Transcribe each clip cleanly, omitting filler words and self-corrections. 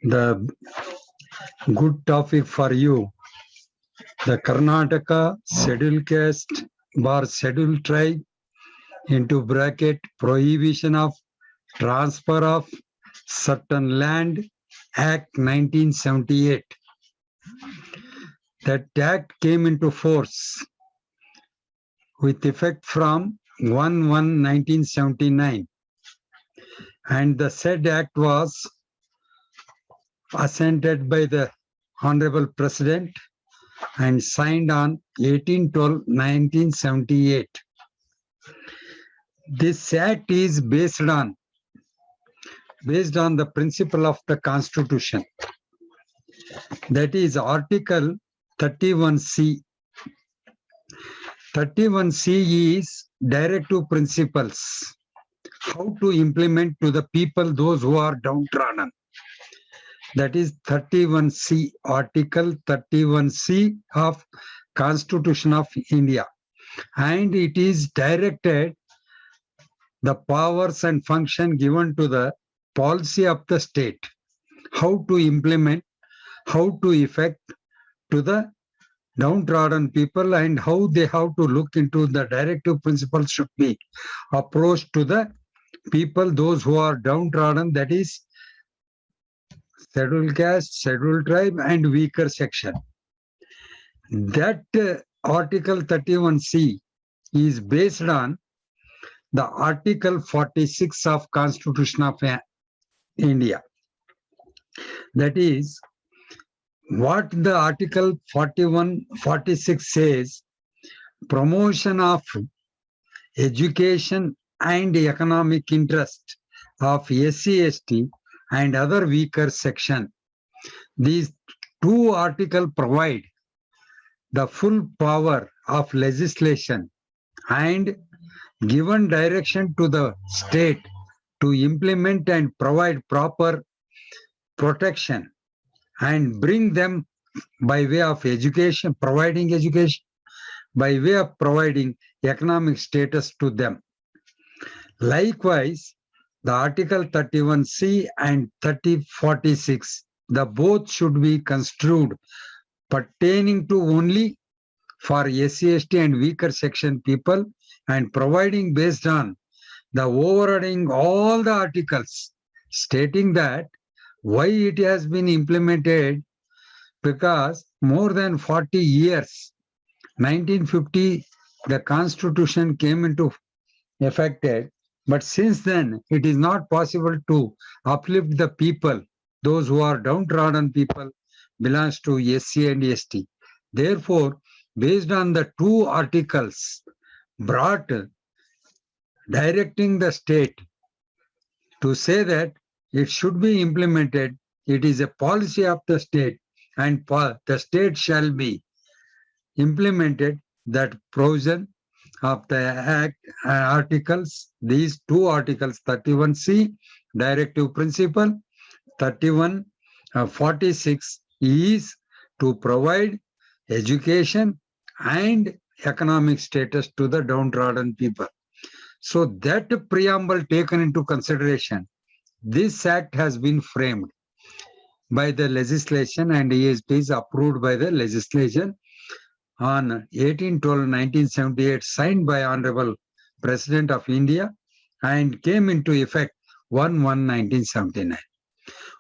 the good topic for you. The Karnataka scheduled caste bar scheduled tribe into bracket prohibition of transfer of certain land Act 1978. That act came into force with effect from 1/1/1979, and the said act was assented by the Honorable President and signed on 18/12/1978. This act is based on the principle of the Constitution, that is Article 31C. 31C is directive principles, how to implement to the people those who are downtrodden. That is 31C, Article 31C of Constitution of India. And it is directed the powers and function given to the policy of the state, how to implement, how to effect to the downtrodden people, and how they have to look into the directive principles should be approached to the people, those who are downtrodden, that is scheduled caste, scheduled tribe, and weaker section. That Article 31C is based on the Article 46 of Constitution of India. That is, what the Article 46 says, promotion of education and economic interest of SC, ST and other weaker section. These two articles provide the full power of legislation and given direction to the state to implement and provide proper protection and bring them by way of education, providing education, by way of providing economic status to them. Likewise, the Article 31C and 3046, the both should be construed pertaining to only for SC, ST and weaker section people, and providing based on the overriding all the articles, stating that why it has been implemented, because more than 40 years, 1950, the Constitution came into effect, but since then it is not possible to uplift the people, those who are downtrodden people belongs to SC and ST. Therefore, based on the two articles brought directing the state to say that it should be implemented, it is a policy of the state, and the state shall be implemented that provision of the Act articles, these two articles, 31C, directive principle, 46 is to provide education and economic status to the downtrodden people. So that preamble taken into consideration, this act has been framed by the legislation and it is approved by the legislation on 18/12/1978, signed by Honorable President of India and came into effect 1/1/1979.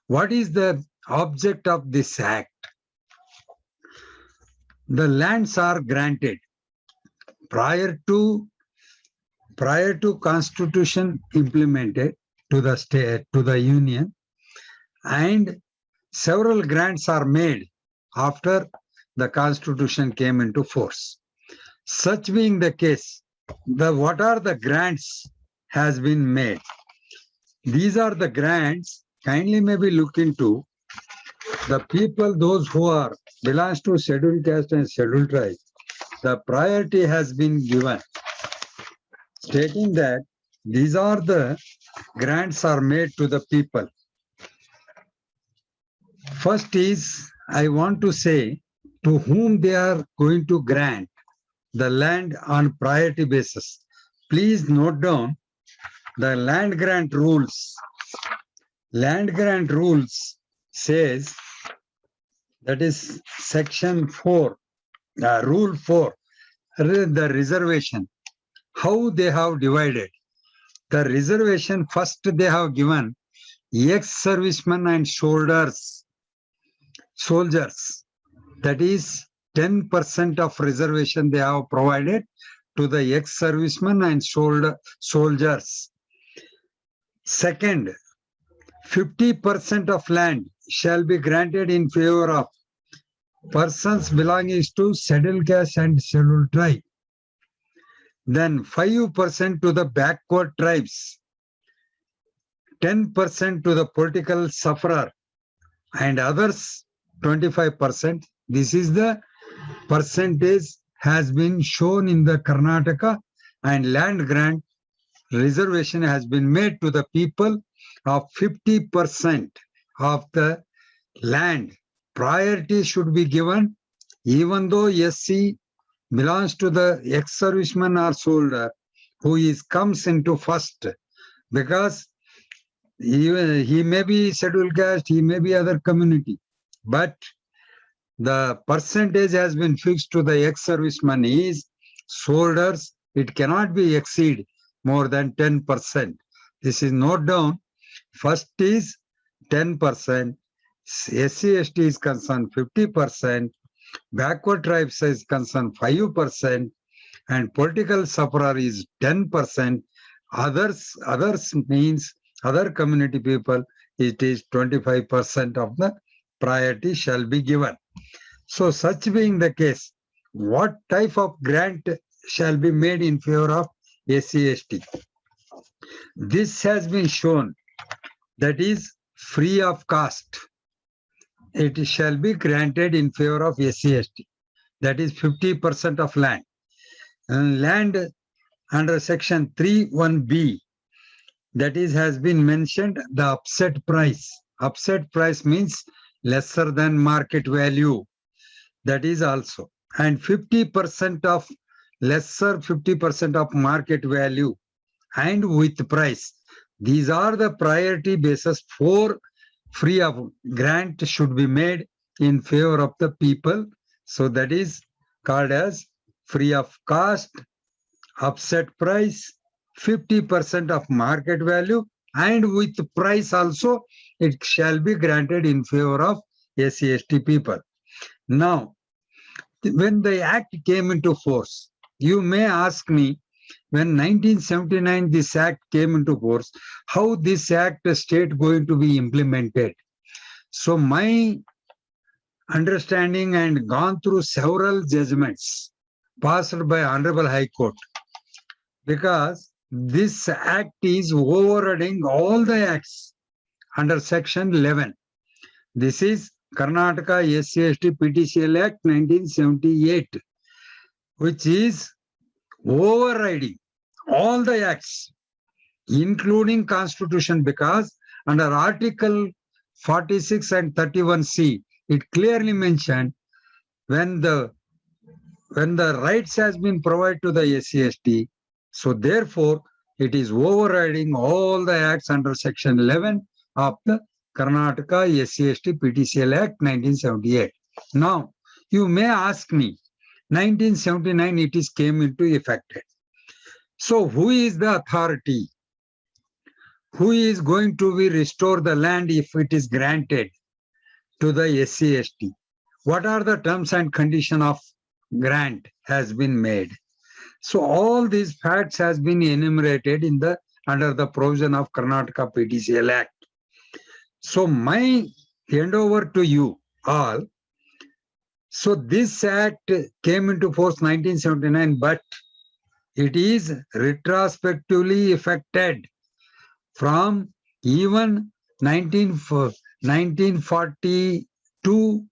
What is the object of this act? The lands are granted prior to Constitution implemented to the state, to the union, and several grants are made after the Constitution came into force. Such being the case, what are the grants has been made? These are the grants. Kindly maybe look into the people, those who are belongs to scheduled caste and scheduled tribe. The priority has been given, stating that these are the grants are made to the people. First is, I want to say to whom they are going to grant the land on priority basis. Please note down the land grant rules. Land grant rules says, that is section 4, rule 4, the reservation, how they have divided. The reservation, first they have given ex-servicemen and soldiers, that is 10% of reservation they have provided to the ex-servicemen and soldiers. Second, 50% of land shall be granted in favor of persons belonging to scheduled caste and scheduled tribe. Then 5% to the backward tribes, 10% to the political sufferer, and others 25%. This is the percentage has been shown in the Karnataka, and land grant reservation has been made to the people of 50% of the land. Priority should be given even though SC belongs to the ex-serviceman or soldier who comes into first, because he may be scheduled caste, he may be other community, but the percentage has been fixed to the ex-serviceman is soldiers. It cannot be exceed more than 10%. This is note down. First is 10%, SC/ST is concerned 50%, backward tribes is concerned 5%, and political sufferer is 10%. Others means other community people, it is 25% of the priority shall be given. So such being the case, what type of grant shall be made in favor of SC/ST? This has been shown, that is free of cost. It shall be granted in favor of SC/ST. That is 50% of land. And land under section 3(1)(b), that is has been mentioned the upset price. Upset price means lesser than market value. That is also. And 50% of lesser 50% of market value and with price. These are the priority basis for free of grant should be made in favor of the people. So that is called as free of cost, upset price, 50% of market value, and with price also it shall be granted in favor of SC/ST people. Now, when the act came into force, you may ask me, when 1979 this act came into force, how this act state going to be implemented? So my understanding and gone through several judgments passed by Honorable High Court, because this act is overriding all the acts under section 11. This is Karnataka SC/ST PTCL Act 1978, which is overriding all the acts, including Constitution, because under Article 46 and 31C, it clearly mentioned when the rights has been provided to the SC/ST, so therefore it is overriding all the acts under section 11 of the Karnataka SC/ST PTCL Act 1978. Now, you may ask me, 1979 it is came into effect. So who is the authority? Who is going to be restore the land if it is granted to the SC/ST? What are the terms and condition of grant has been made? So all these facts has been enumerated in the under the provision of Karnataka PTCL Act. So my handover to you all. So this act came into force 1979, but it is retrospectively effected from even 1942,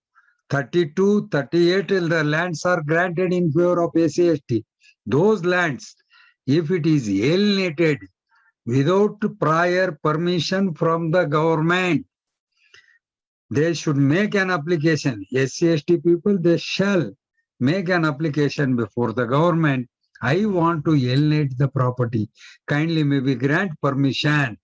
32, 38, till the lands are granted in favor of SC/ST. Those lands, if it is alienated without prior permission from the government, they should make an application. SC/ST people, they shall make an application before the government. I want to alienate the property. Kindly maybe grant permission.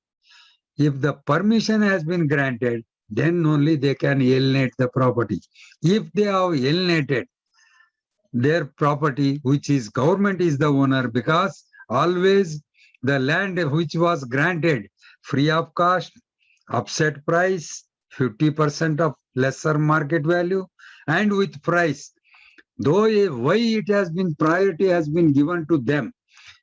If the permission has been granted, then only they can alienate the property. If they have alienated their property, which is government is the owner, because always the land which was granted free of cost, upset price, 50% of lesser market value, and with price. Though why it has been priority has been given to them,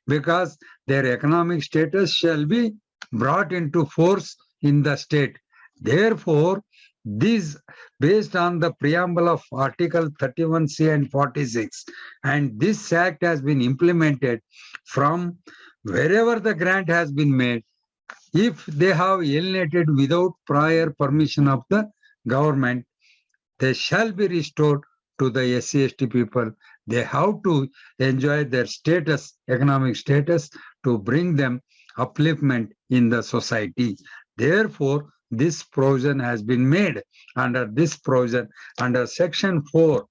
because their economic status shall be brought into force in the state. Therefore, this based on the preamble of Article 31C and 46, and this act has been implemented from wherever the grant has been made. If they have alienated without prior permission of the government, they shall be restored to the SC/ST people. They have to enjoy their status, economic status, to bring them upliftment in the society. Therefore, this provision has been made under this provision, under Section 4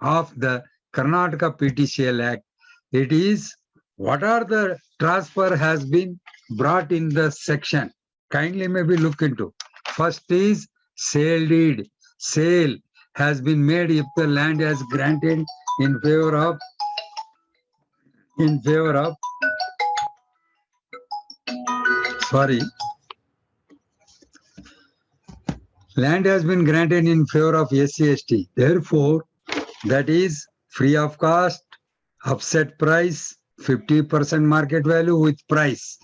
of the Karnataka PTCL Act. It is what are the transfer has been brought in the section. Kindly maybe look into. First is sale deed. Sale has been made if the land has granted in favor of sorry, land has been granted in favor of SC/ST. Therefore, that is free of cost, upset price, 50% market value with price.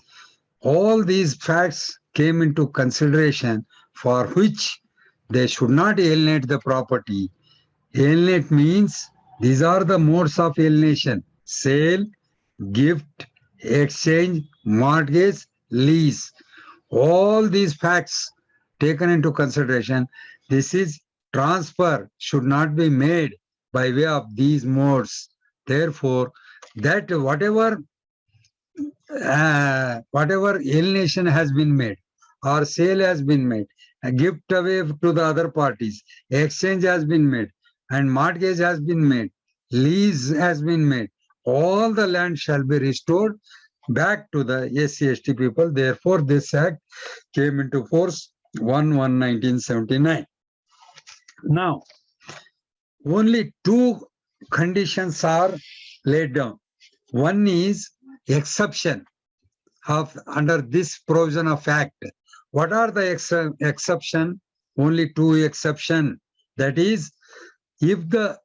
All these facts came into consideration, for which they should not alienate the property. Alienate means these are the modes of alienation: sale, gift, exchange, mortgage, lease. All these facts taken into consideration, this is transfer should not be made by way of these modes. Therefore, that whatever alienation has been made or sale has been made, a gift away to the other parties, exchange has been made, and mortgage has been made, lease has been made, all the land shall be restored back to the SC/ST people. Therefore, this act came into force 1/1/1979. Now, only two conditions are laid down. One is exception of under this provision of act. What are the exception? Only two exception. That is, if the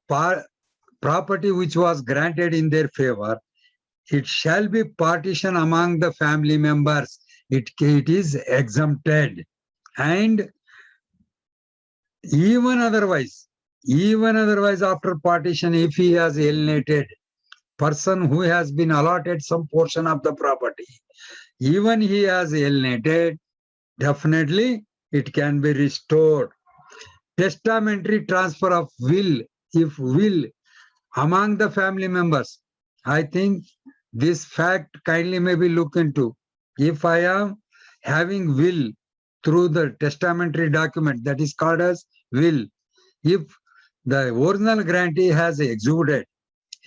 property which was granted in their favor, it shall be partitioned among the family members. It is exempted. And even otherwise after partition, if he has alienated person who has been allotted some portion of the property, even he has alienated, definitely it can be restored. Testamentary transfer of will, if will among the family members, I think this fact kindly maybe look into. If I am having will through the testamentary document, that is called as will. If the original grantee has executed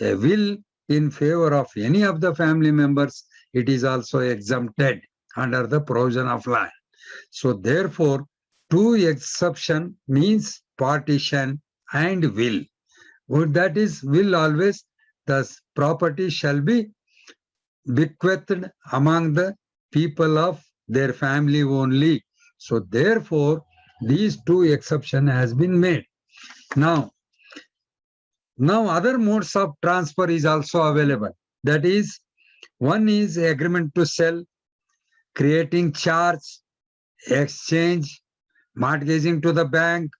a will in favor of any of the family members, it is also exempted under the provision of law. So therefore, two exception means partition and will. That is, will always, the property shall be bequeathed among the people of their family only. So therefore, these two exception has been made. Now other modes of transfer is also available. That is, one is agreement to sell, creating charge, exchange, mortgaging to the bank.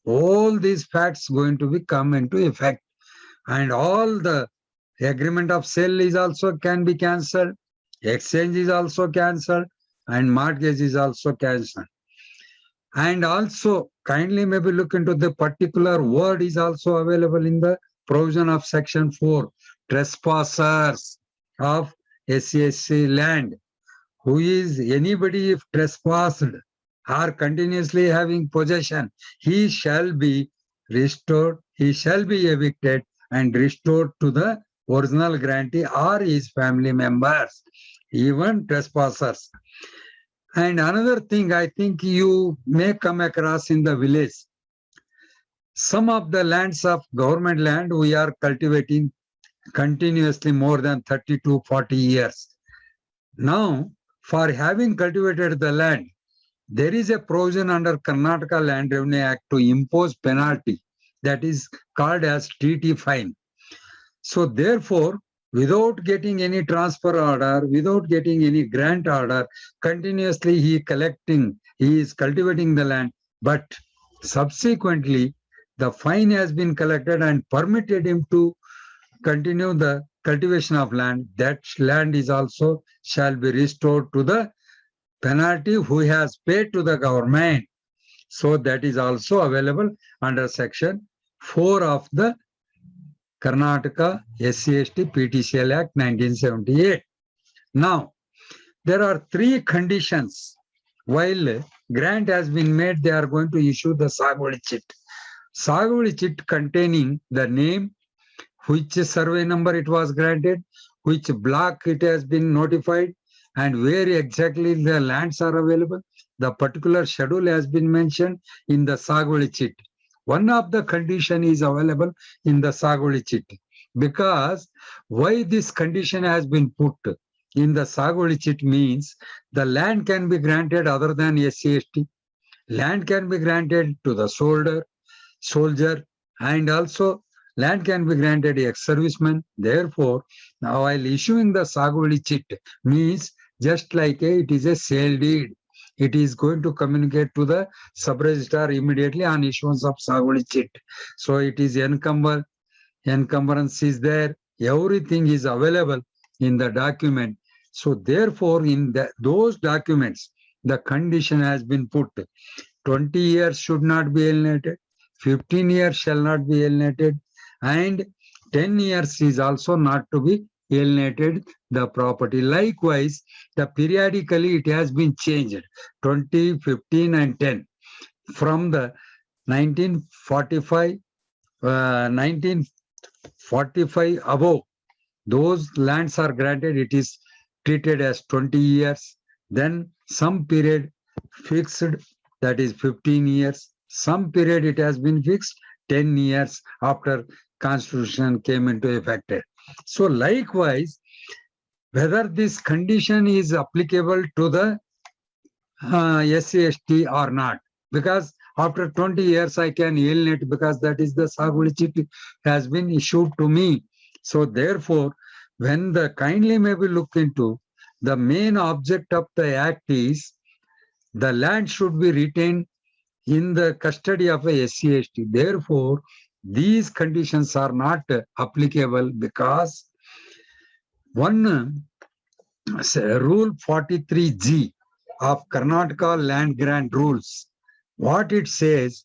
All these facts going to be come into effect, and all the agreement of sale is also can be cancelled, exchange is also cancelled, and mortgage is also cancelled. And also kindly maybe look into the particular word is also available in the provision of Section 4, trespassers of SC/ST land. Who is anybody if trespassed or continuously having possession, he shall be restored, he shall be evicted and restored to the original grantee or his family members, even trespassers. And another thing I think you may come across in the village, some of the lands of government land we are cultivating continuously more than 30 to 40 years. Now, for having cultivated the land, there is a provision under Karnataka Land Revenue Act to impose penalty that is called as TT fine. So therefore, without getting any transfer order, without getting any grant order, continuously he is cultivating the land, but subsequently the fine has been collected and permitted him to continue the cultivation of land. That land is also shall be restored to the penalty who has paid to the government. So that is also available under section 4 of the Karnataka SC/ST PTCL Act 1978. Now, there are three conditions. While grant has been made, they are going to issue the Sagvali chit. Sagvali chit containing the name, which survey number it was granted, which block it has been notified, and where exactly the lands are available. The particular schedule has been mentioned in the Sagvali chit. One of the condition is available in the Sagvali chit. Because why this condition has been put in the Sagvali chit means the land can be granted other than SC/ST. Land can be granted to the soldier, and also land can be granted ex-serviceman. Therefore, now while issuing the Sagvali chit means just like it is a sale deed. It is going to communicate to the sub-registrar immediately on issuance of Sagvali chit. So it is encumbrance is there. Everything is available in the document. So therefore, in those documents, the condition has been put. 20 years should not be alienated. 15 years shall not be alienated, and 10 years is also not to be alienated the property. Likewise, the periodically it has been changed 20, 15 and 10 from the 1945 1945 above. Those lands are granted, it is treated as 20 years. Then some period fixed, that is 15 years. Some period it has been fixed 10 years after Constitution came into effect. So likewise, whether this condition is applicable to the SC/ST or not, because after 20 years I can alienate because that is the Sagvali chit has been issued to me. So therefore, when the kindly may be looked into, the main object of the act is the land should be retained in the custody of a SC/ST. Therefore, these conditions are not applicable because one rule 43G of Karnataka land grant rules, what it says,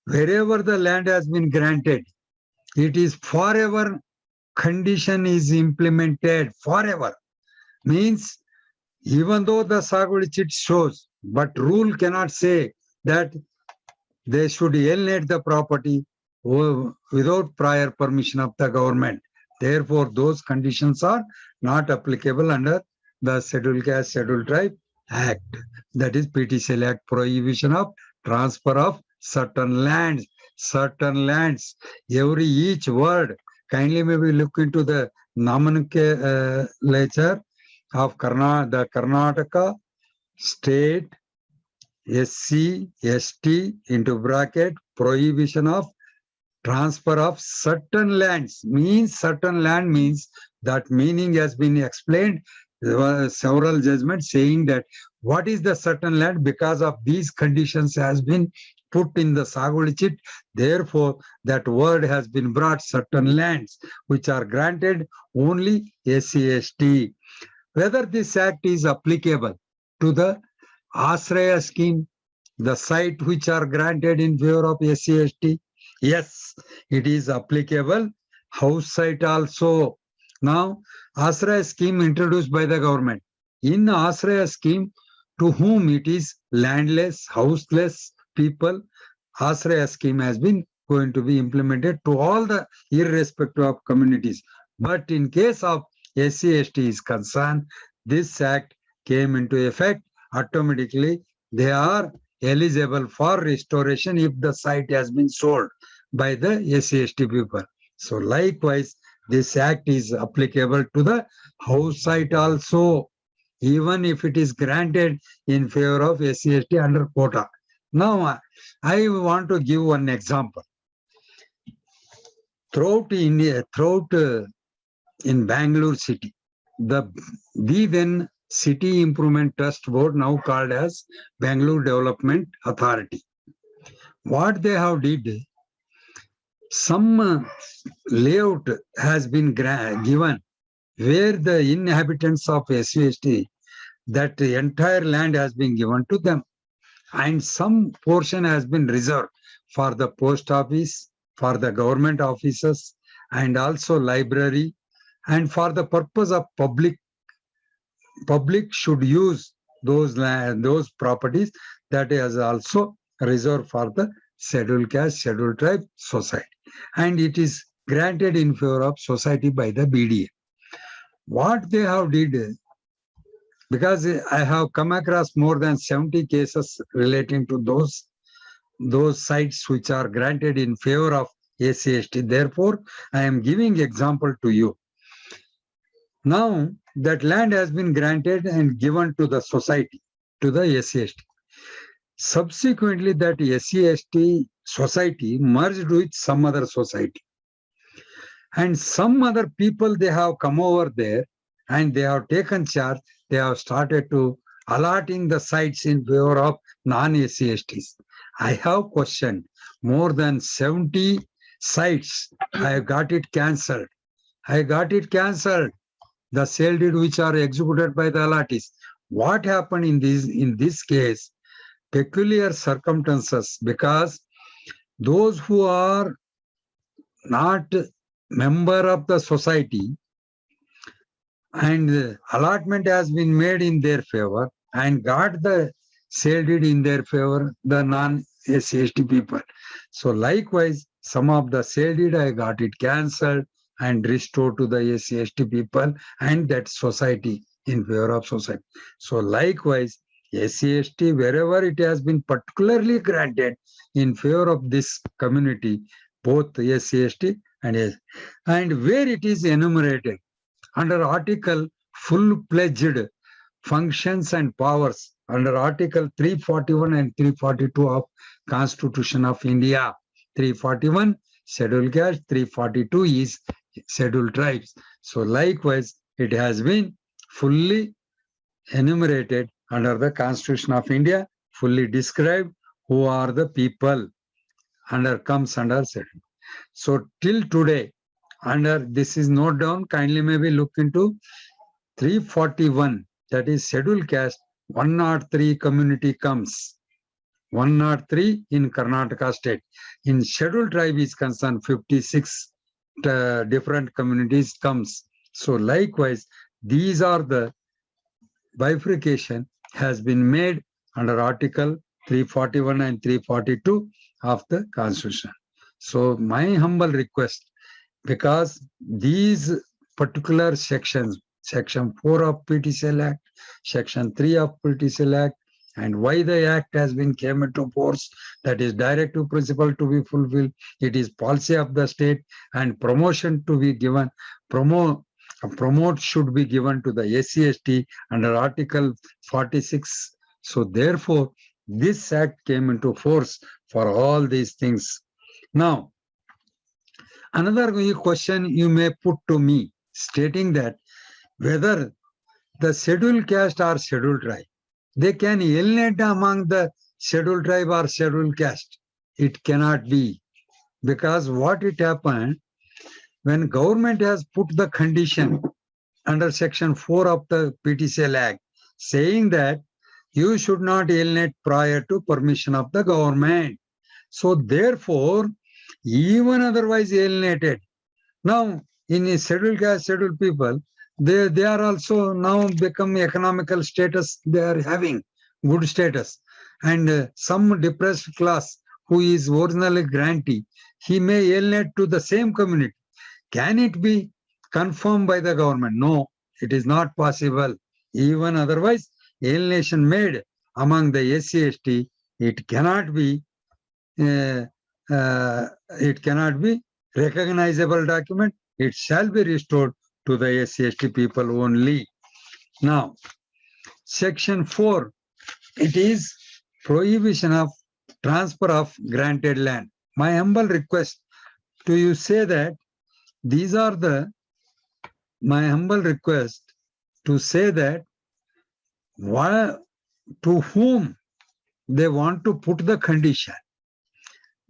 wherever the land has been granted, it is forever condition is implemented forever. Means even though the Sagvali chit shows, but rule cannot say that they should alienate the property without prior permission of the government. Therefore, those conditions are not applicable under the Scheduled Caste, Scheduled Tribe Act. That is PTCL Act, Prohibition of Transfer of Certain Lands. Certain lands. Each word, kindly maybe look into the nomenclature of the Karnataka State SC/ST into bracket prohibition of transfer of certain lands. Means certain land means that meaning has been explained. There were several judgments saying that what is the certain land, because of these conditions has been put in the Sagvali chit. Therefore, that word has been brought, certain lands which are granted only SC/ST. Whether this act is applicable to the Asraya scheme, the site which are granted in favor of SC/ST, yes, it is applicable. House site also. Now, Asraya scheme introduced by the government. In Asraya scheme, to whom it is landless, houseless people, Asraya scheme has been going to be implemented to all the irrespective of communities. But in case of SC/ST is concerned, this act came into effect automatically they are eligible for restoration if the site has been sold by the SC/ST people. So likewise, this act is applicable to the house site also, even if it is granted in favor of SC/ST under quota. Now, I want to give one example. Throughout India, in Bangalore city, the then City Improvement Trust Board, now called as Bangalore Development Authority. What they have did, some layout has been given where the inhabitants of SC/ST, that entire land has been given to them, and some portion has been reserved for the post office, for the government offices, and also library, and for the purpose of public should use those properties that is also reserved for the scheduled caste, scheduled tribe society, and it is granted in favor of society by the BDA. What they have did, because I have come across more than 70 cases relating to those sites which are granted in favor of SC/ST. Therefore, I am giving example to you. Now, that land has been granted and given to the society, to the SC/ST. Subsequently, that SC/ST society merged with some other society. And some other people, they have come over there and they have taken charge. They have started to allotting the sites in favor of non-SC/STs. I have questioned more than 70 sites. I got it cancelled. The sale deed which are executed by the allottees. What happened in this case? Peculiar circumstances, because those who are not member of the society and allotment has been made in their favor and got the sale deed in their favor, the non-SC/ST people. So likewise, some of the sale deed I got it cancelled and restored to the SC/ST people and that society in favor of society. So likewise, SC/ST, wherever it has been particularly granted in favor of this community, both SC/ST and where it is enumerated under article full-fledged functions and powers under article 341 and 342 of Constitution of India. 341 scheduled caste, 342 is scheduled tribes. So likewise, it has been fully enumerated under the Constitution of India, fully described who are the people comes under schedule. So till today, under this is note down, kindly maybe look into 341, that is scheduled caste, 103 community comes. 103 in Karnataka state. In scheduled tribe is concerned, 56 different communities comes. So likewise, these are the bifurcation has been made under article 341 and 342 of the Constitution. So my humble request, because these particular sections, Section 4 of PTCL Act, Section 3 of PTCL Act, and why the Act has been came into force, that is directive principle to be fulfilled, it is policy of the state, and promotion to be given, promote should be given to the SC/ST under Article 46. So therefore, this Act came into force for all these things. Now, another question you may put to me, stating that whether the scheduled caste or scheduled tribe, they can alienate among the scheduled tribe or scheduled caste. It cannot be, because what it happened, when government has put the condition under Section 4 of the PTCL Act, saying that you should not alienate prior to permission of the government. So therefore, even otherwise alienated, now in a scheduled caste, scheduled people, they are also now become economical status, they are having good status. And some depressed class who is originally grantee, he may alienate to the same community. Can it be confirmed by the government? No, it is not possible. Even otherwise, alienation made among the SC/ST, it cannot be uh, it cannot be recognizable document. It shall be restored to the SC/ST people only. Now, Section 4, it is prohibition of transfer of granted land. My humble request to you say that these are my humble request to say that to whom they want to put the condition.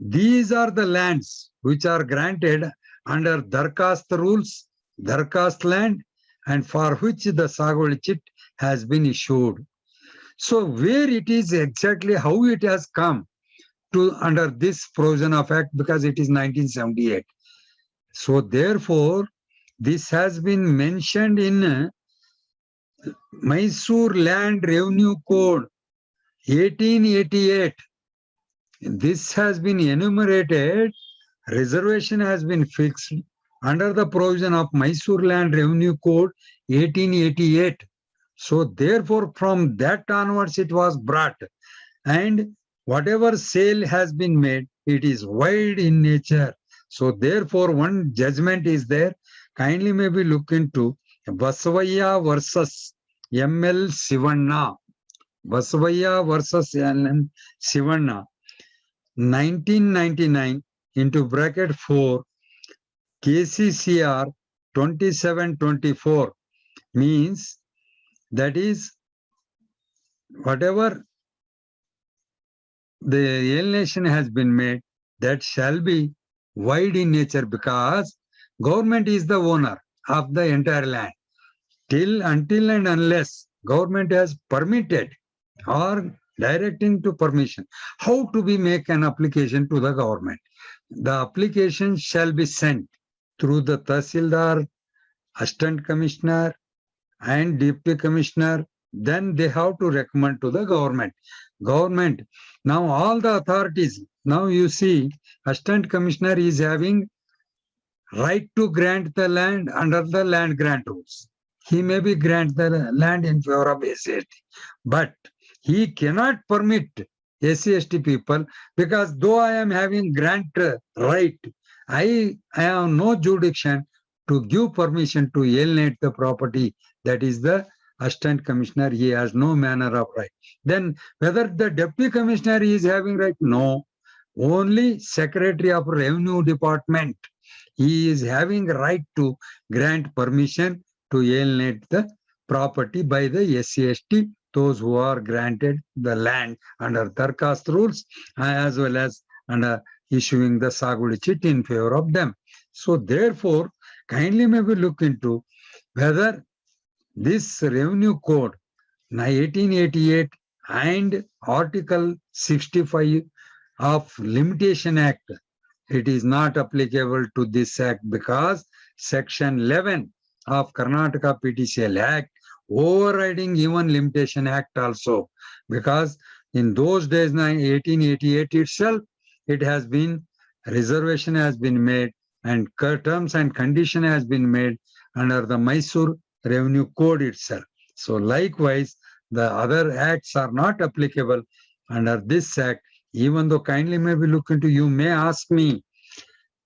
These are the lands which are granted under Darkhast rules, Darkhast land, and for which the Sagwadi chit has been issued. So where it is exactly how it has come to under this provision of Act, because it is 1978. So therefore, this has been mentioned in Mysore Land Revenue Code 1888. This has been enumerated, reservation has been fixed under the provision of Mysore Land Revenue Code 1888. So therefore, from that onwards it was brought, and whatever sale has been made, it is void in nature. So therefore, one judgment is there. Kindly maybe look into Basavaya versus M.L. Sivanna. Basavaya versus L.M. Sivanna. 1999 into bracket 4 KCCR 2724 means that is whatever the alienation has been made, that shall be void in nature, because government is the owner of the entire land. Until and unless government has permitted or directing to permission, how to be make an application to the government. The application shall be sent through the Tahsildar, Assistant Commissioner, and Deputy Commissioner. Then they have to recommend to the government. Now all the authorities, now you see, Assistant Commissioner is having right to grant the land under the land grant rules. He may be grant the land in favor of SC/ST, but he cannot permit SC/ST people, because though I am having grant right, I have no jurisdiction to give permission to alienate the property. That is the Assistant Commissioner. He has no manner of right. Then whether the Deputy Commissioner is having right? No. Only Secretary of Revenue Department, he is having right to grant permission to alienate the property by the SC/ST, those who are granted the land under Darkhast rules, as well as under issuing the Sagwadi chit in favor of them. So therefore, kindly maybe look into whether this revenue code 1888 and Article 65 of Limitation Act, it is not applicable to this act, because Section 11 of Karnataka PTCL Act overriding even Limitation Act also, because in those days, 1888 itself, it has been, reservation has been made and terms and condition has been made under the Mysore Revenue Code itself. So likewise, the other acts are not applicable under this act, even though kindly maybe look into, you may ask me,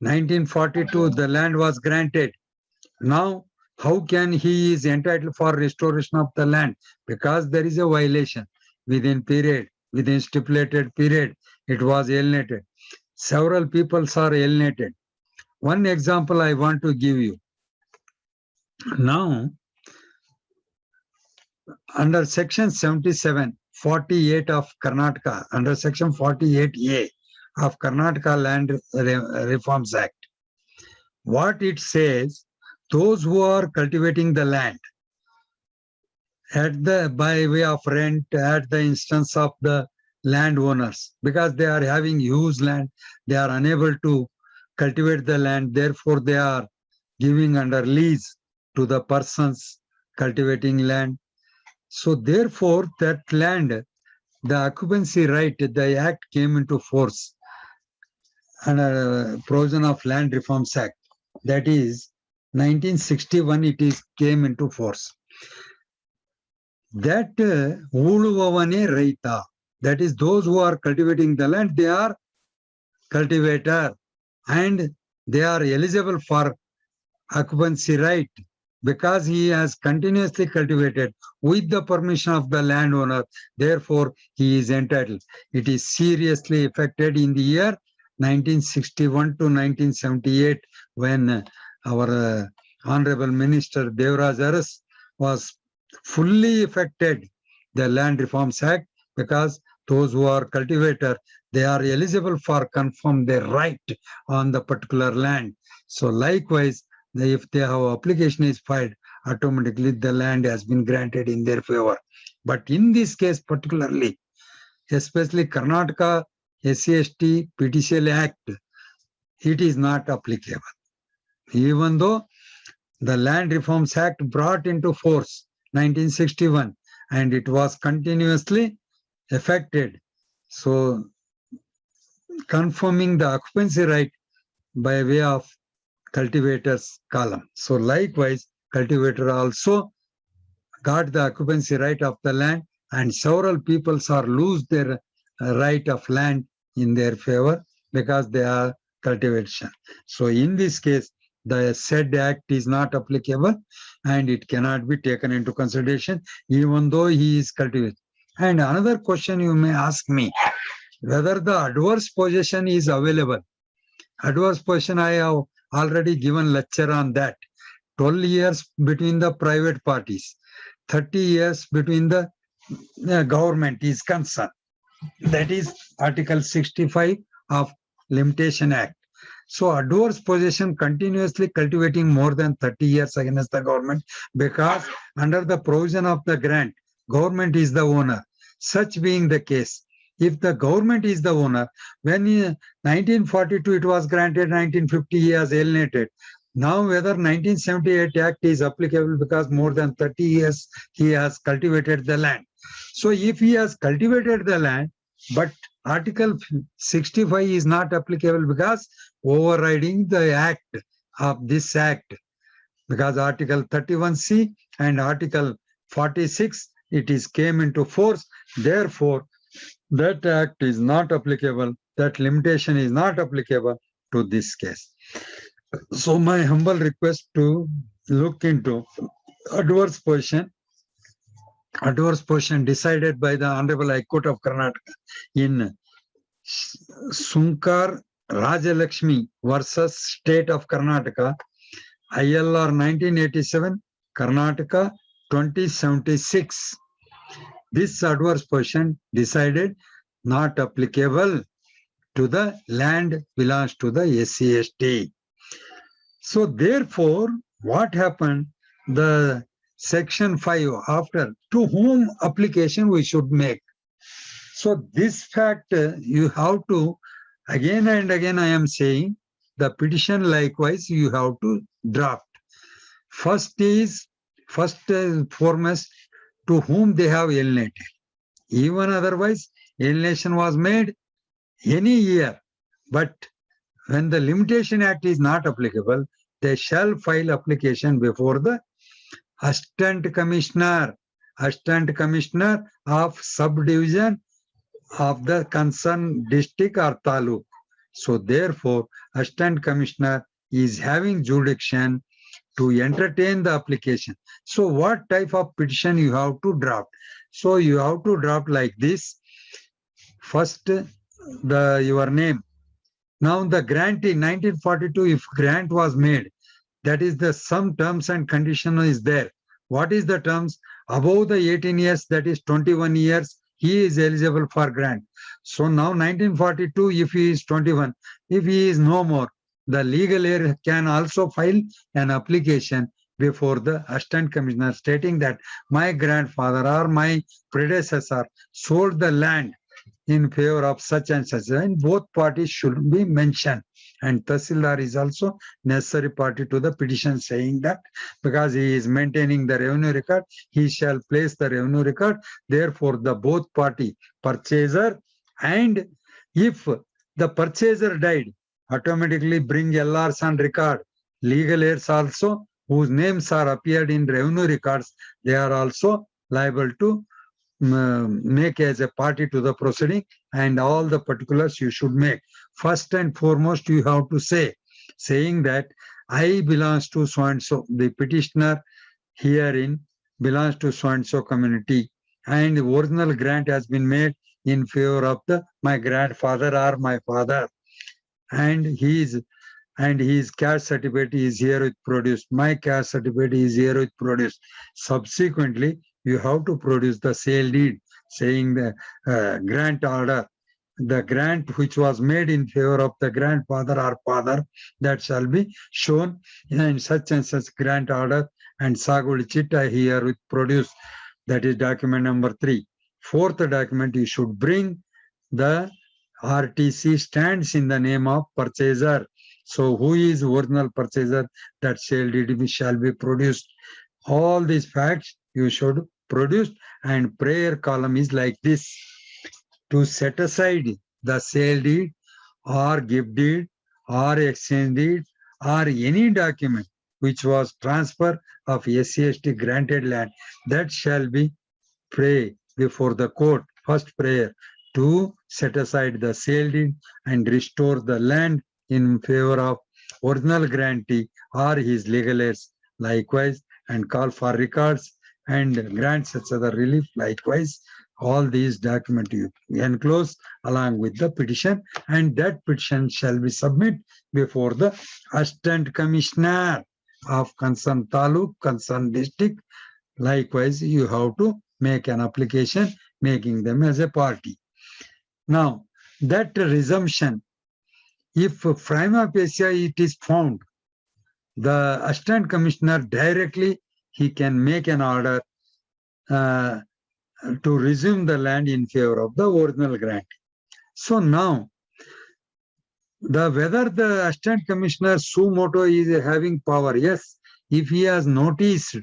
1942, the land was granted. Now, how can he is entitled for restoration of the land? Because there is a violation within stipulated period, it was alienated. Several peoples are alienated. One example I want to give you. Now, under Section 4748 of Karnataka, under Section 48A of Karnataka Land Reforms Act, what it says, those who are cultivating the land by way of rent at the instance of the landowners, because they are having huge land, they are unable to cultivate the land, therefore they are giving under lease to the persons cultivating land. So therefore that land, the occupancy right, the act came into force under provision of Land Reforms Act, that is 1961, it came into force. that Uluvavane Raita, that is those who are cultivating the land, they are cultivator and they are eligible for occupancy right because he has continuously cultivated with the permission of the landowner. Therefore, he is entitled. It is seriously affected in the year 1961 to 1978 when our Honorable Minister Devraj Aras was fully affected the Land Reforms Act because those who are cultivator, they are eligible for confirm their right on the particular land. So likewise, if they have application is filed, automatically the land has been granted in their favor. But in this case particularly, especially Karnataka SC/ST PTCL Act, it is not applicable. Even though the Land Reforms Act brought into force 1961 and it was continuously affected. So confirming the occupancy right by way of cultivator's column. So likewise, cultivator also got the occupancy right of the land and several peoples are lose their right of land in their favor because they are cultivation. So in this case, the said act is not applicable and it cannot be taken into consideration even though he is cultivated. And another question you may ask me, whether the adverse possession is available. Adverse possession, I have already given lecture on that. 12 years between the private parties, 30 years between the government is concerned. That is Article 65 of Limitation Act. So adverse possession continuously cultivating more than 30 years against the government because under the provision of the grant, government is the owner. Such being the case, if the government is the owner, when in 1942 it was granted, 1950 he has alienated. Now whether 1978 Act is applicable because more than 30 years he has cultivated the land. So if he has cultivated the land, but Article 65 is not applicable because overriding the act of this act, because Article 31C and Article 46, it is came into force. Therefore, that act is not applicable, that limitation is not applicable to this case. So my humble request to look into adverse position decided by the Honorable High Court of Karnataka in Sunkar Rajalakshmi versus State of Karnataka, ILR 1987, Karnataka 2076. This adverse position decided not applicable to the land belongs to the SC/ST. So therefore, what happened? The Section 5 after to whom application we should make. So this fact you have to again and again I am saying the petition likewise you have to draft. First foremost to whom they have alienated. Even otherwise alienation was made any year, but when the Limitation Act is not applicable, they shall file application before the Assistant Commissioner of subdivision of the concerned district or taluk. So therefore, Assistant Commissioner is having jurisdiction to entertain the application. So what type of petition you have to draft? So you have to draft like this. First, your name. Now the grantee, 1942, if grant was made, that is the some terms and condition is there. What is the terms? Above the 18 years, that is 21 years, he is eligible for grant. So now 1942, if he is 21, if he is no more, the legal heir can also file an application before the Assistant Commissioner stating that my grandfather or my predecessor sold the land in favor of such and such, and both parties should be mentioned. And Tahsildar is also necessary party to the petition saying that because he is maintaining the revenue record, he shall place the revenue record. Therefore, the both party purchaser and if the purchaser died, automatically bring LRs on record. Legal heirs also whose names are appeared in revenue records, they are also liable to make as a party to the proceeding, and all the particulars you should make. First and foremost, you have to say, saying that I belongs to so and so. The petitioner herein belongs to so and so community, and the original grant has been made in favor of my grandfather or my father, and his caste certificate is herewith produced. My caste certificate is herewith produced. Subsequently, you have to produce the sale deed saying the grant order, the grant which was made in favor of the grandfather or father, that shall be shown in such and such grant order, and Saguli Chitta herewith produced. That is document number 3. Fourth document, you should bring the RTC stands in the name of purchaser. So who is original purchaser? That sale deed shall be produced. All these facts you should produce, and prayer column is like this: to set aside the sale deed or gift deed or exchange deed or any document which was transfer of SC/ST granted land, that shall be pray before the court. First prayer to set aside the sale deed and restore the land in favor of original grantee or his legal heirs likewise, and call for records and grant such other relief likewise. All these documents you enclose along with the petition, and that petition shall be submitted before the Assistant Commissioner of concerned taluk, concerned district. Likewise, you have to make an application making them as a party. Now, that resumption, if prima facie it is found, the Assistant Commissioner directly he can make an order to resume the land in favor of the original grant. So now, whether the Assistant Commissioner suo motu is having power, yes, if he has noticed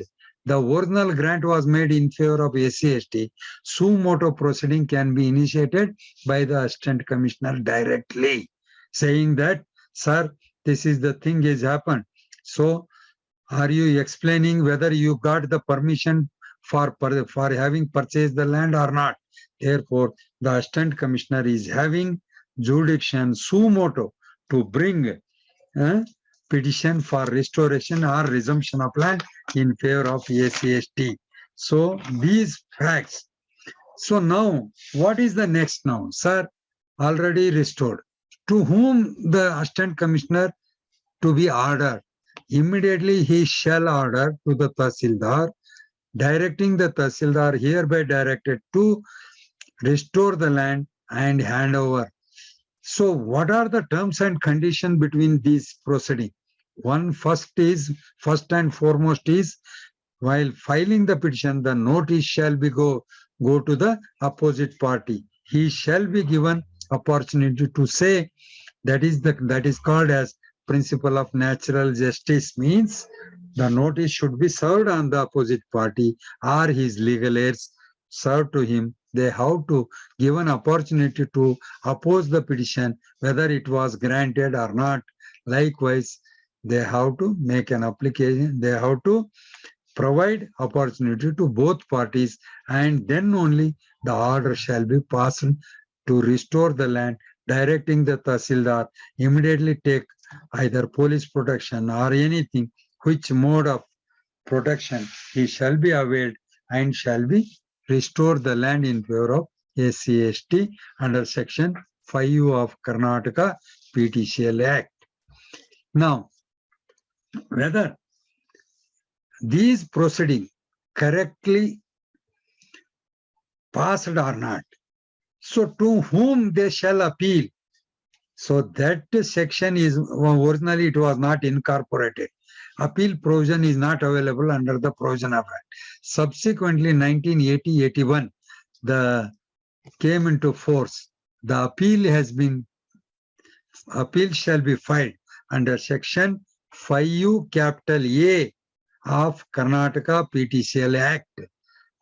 the original grant was made in favor of SC/ST, suo motu proceeding can be initiated by the Assistant Commissioner directly, saying that, sir, this is the thing has happened. So, are you explaining whether you got the permission for having purchased the land or not? Therefore, the Assistant Commissioner is having jurisdiction suo motu to bring petition for restoration or resumption of land in favor of SC/ST. So these facts. So now, what is the next now? Sir, already restored. To whom the Assistant Commissioner to be ordered? Immediately he shall order to the Tahsildar, directing the Tahsildar hereby directed to restore the land and hand over. So what are the terms and conditions between these proceedings? First and foremost is, while filing the petition, the notice shall be go to the opposite party. He shall be given opportunity to say, that is called as principle of natural justice, means the notice should be served on the opposite party or his legal heirs served to him. They have to give an opportunity to oppose the petition, whether it was granted or not. Likewise, they have to make an application. They have to provide opportunity to both parties, and then only the order shall be passed to restore the land, directing the Tahsildar immediately take either police protection or anything, which mode of protection he shall be availed, and shall be restore the land in favor of SC/ST under section 5 of Karnataka PTCL Act. Now, whether these proceedings correctly passed or not, so to whom they shall appeal? So that section is, originally it was not incorporated. Appeal provision is not available under the provision of Act. Subsequently, 1980-81, the came into force. The appeal shall be filed under section 5 capital A of Karnataka PTCL Act.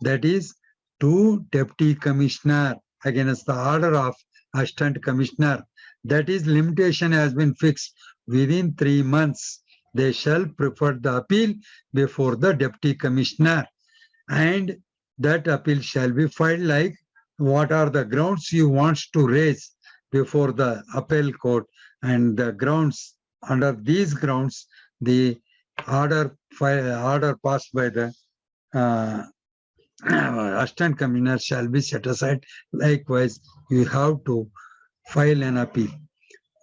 That is, to Deputy Commissioner against the order of Assistant Commissioner. That is, limitation has been fixed within 3 months. They shall prefer the appeal before the Deputy Commissioner. And that appeal shall be filed like what are the grounds you want to raise before the appellate court, and the grounds, under these grounds, the order passed by the uh, assistant commissioner shall be set aside. Likewise, you have to file an appeal.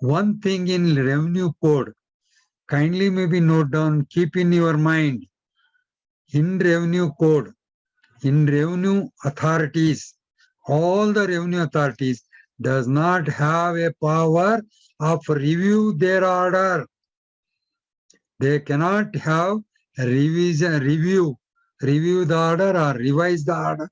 One thing in revenue code, kindly maybe note down, keep in your mind, in revenue code, in revenue authorities, all the revenue authorities does not have a power of review their order. They cannot have a review the order or revise the order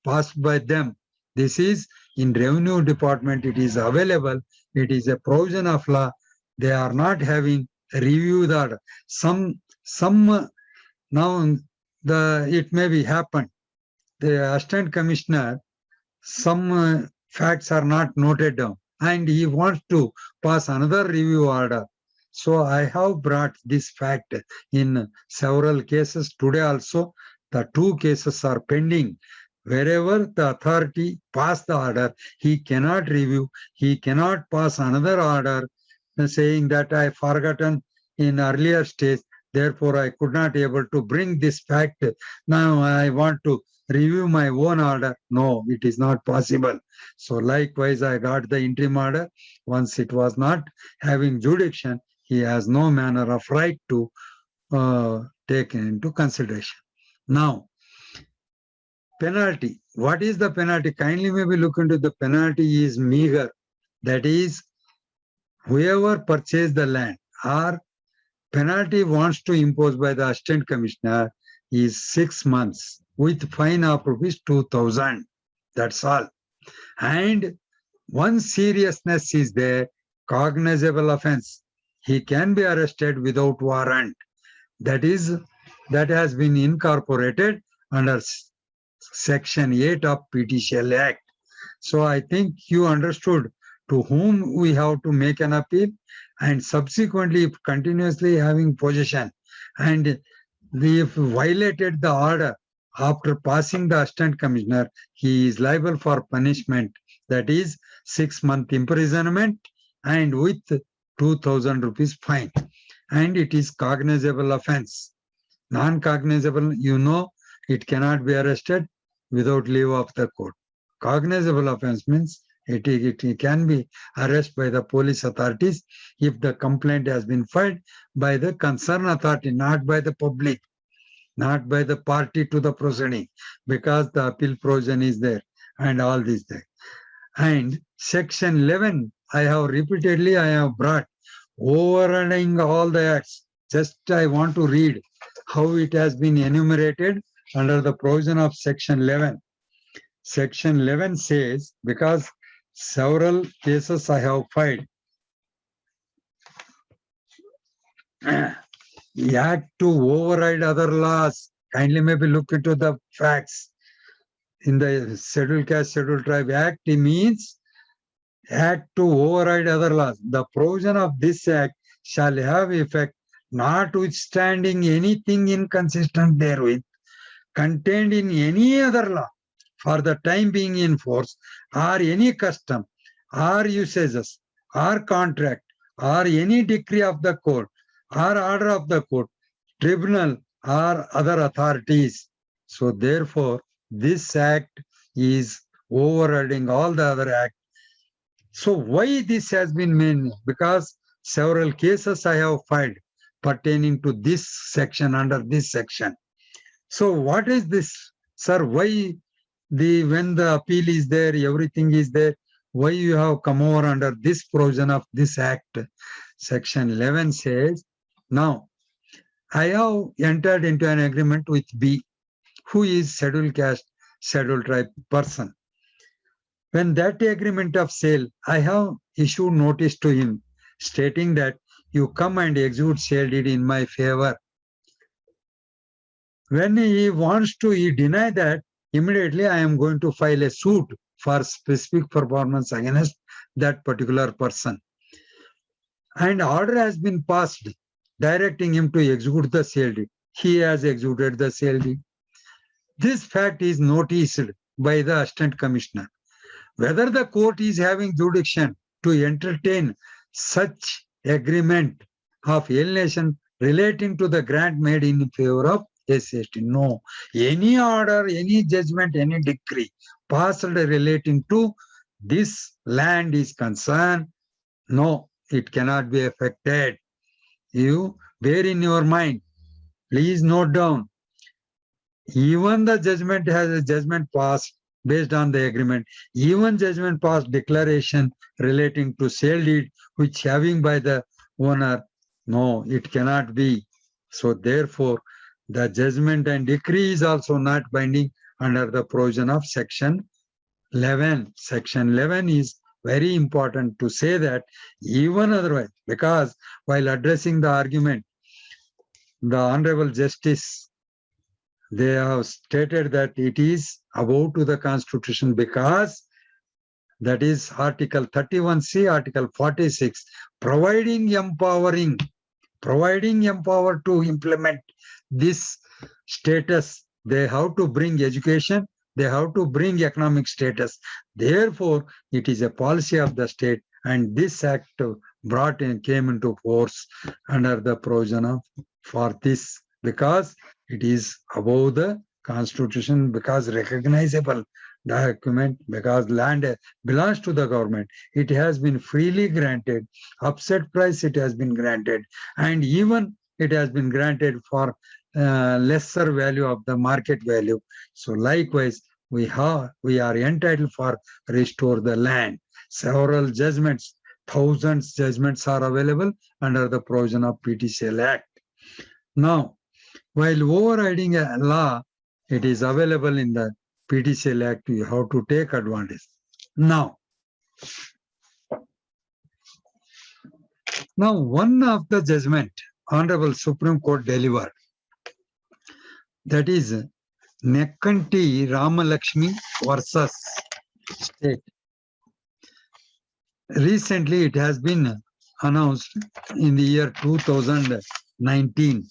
passed by them. This is in revenue department, it is available. It is a provision of law. They are not having review the order. Some now it may be happened. The assistant commissioner, some facts are not noted down and he wants to pass another review order. So I have brought this fact in several cases. Today also, the two cases are pending. Wherever the authority passed the order, he cannot review, he cannot pass another order saying that I forgotten in earlier stage, therefore I could not able to bring this fact. Now I want to review my own order. No, it is not possible. So likewise, I got the interim order. Once it was not having jurisdiction, he has no manner of right to take into consideration. Now, penalty. What is the penalty? Kindly maybe look into the penalty is meager. That is, whoever purchased the land or penalty wants to impose by the assistant commissioner is 6 months with fine of rupees 2,000. That's all. And one seriousness is there, cognizable offense. He can be arrested without warrant. That has been incorporated under Section 8 of PTCL Act. So I think you understood to whom we have to make an appeal, and subsequently if continuously having possession and if violated the order after passing the assistant commissioner, he is liable for punishment, that is 6 month imprisonment and with 2,000 rupees fine, and it is cognizable offense. Non-cognizable, it cannot be arrested without leave of the court. Cognizable offense means it can be arrested by the police authorities if the complaint has been filed by the concerned authority, not by the public, not by the party to the proceeding, because the appeal provision is there and all this there. And Section 11, I have brought overriding all the acts. Just I want to read how it has been enumerated under the provision of Section 11. Section 11 says, because several cases I have filed, the act to override other laws. Kindly maybe look into the facts. In the Scheduled Caste, Scheduled Tribe Act, it means act to override other laws. The provision of this act shall have effect notwithstanding anything inconsistent therewith contained in any other law for the time being in force, or any custom, or usages, or contract, or any decree of the court, or order of the court, tribunal, or other authorities. So therefore, this act is overriding all the other acts. So why this has been made? Because several cases I have filed pertaining to this section, under this section. So what is this, sir? Why when the appeal is there, everything is there, why you have come over under this provision of this act? Section 11 says, now I have entered into an agreement with B, who is scheduled caste, scheduled tribe person. When that agreement of sale, I have issued notice to him stating that you come and execute sale deed in my favor. When he wants to, he deny that, immediately I am going to file a suit for specific performance against that particular person. And order has been passed directing him to execute the sale deed. He has executed the sale deed. This fact is noticed by the Assistant Commissioner. Whether the court is having jurisdiction to entertain such agreement of alienation relating to the grant made in favor of SC/ST. No. Any order, any judgment, any decree passed relating to this land is concerned, no, it cannot be affected. You bear in your mind, please note down, even the judgment has a judgment passed based on the agreement, even judgment passed declaration relating to sale deed which having by the owner, no, it cannot be. So therefore, the judgment and decree is also not binding under the provision of section 11. Section 11 is very important to say that even otherwise, because while addressing the argument, the Honorable Justice, they have stated that it is above to the Constitution because that is Article 31C, Article 46, providing empower to implement this status. They have to bring education, they have to bring economic status. Therefore, it is a policy of the state, and this act came into force under the provision of for this because it is above the Constitution, because recognizable document, because land belongs to the government. It has been freely granted. Upset price it has been granted, and even it has been granted for lesser value of the market value. So likewise, we are entitled for restore the land. Several judgments, thousands judgments are available under the provision of PTCL Act. Now, while overriding a law, it is available in the PTCL Act. You have to take advantage. Now, one of the judgment Honorable Supreme Court delivered, that is N.R.Naik versus state. Recently, it has been announced in the year 2019.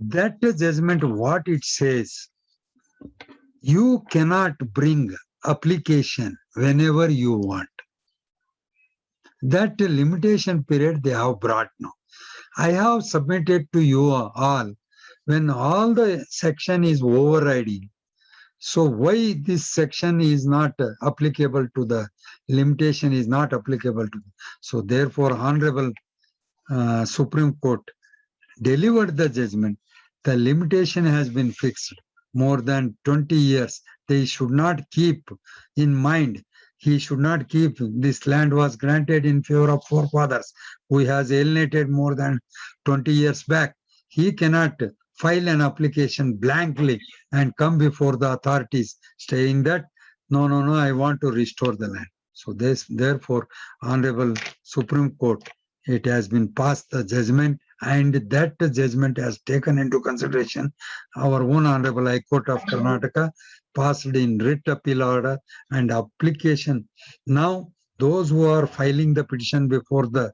That judgment, what it says, you cannot bring application whenever you want. That limitation period they have brought now. I have submitted to you all when all the section is overriding. So why this section is not applicable to the limitation is not applicable to. So therefore, Honorable Supreme Court delivered the judgment. The limitation has been fixed more than 20 years. They should not keep in mind. He should not keep this land was granted in favor of forefathers who has alienated more than 20 years back. He cannot file an application blankly and come before the authorities saying that, no, I want to restore the land. So therefore, Honorable Supreme Court, it has been passed the judgment, and that judgment has taken into consideration our own Honorable High Court of Karnataka, passed in writ appeal order and application. Now, those who are filing the petition before the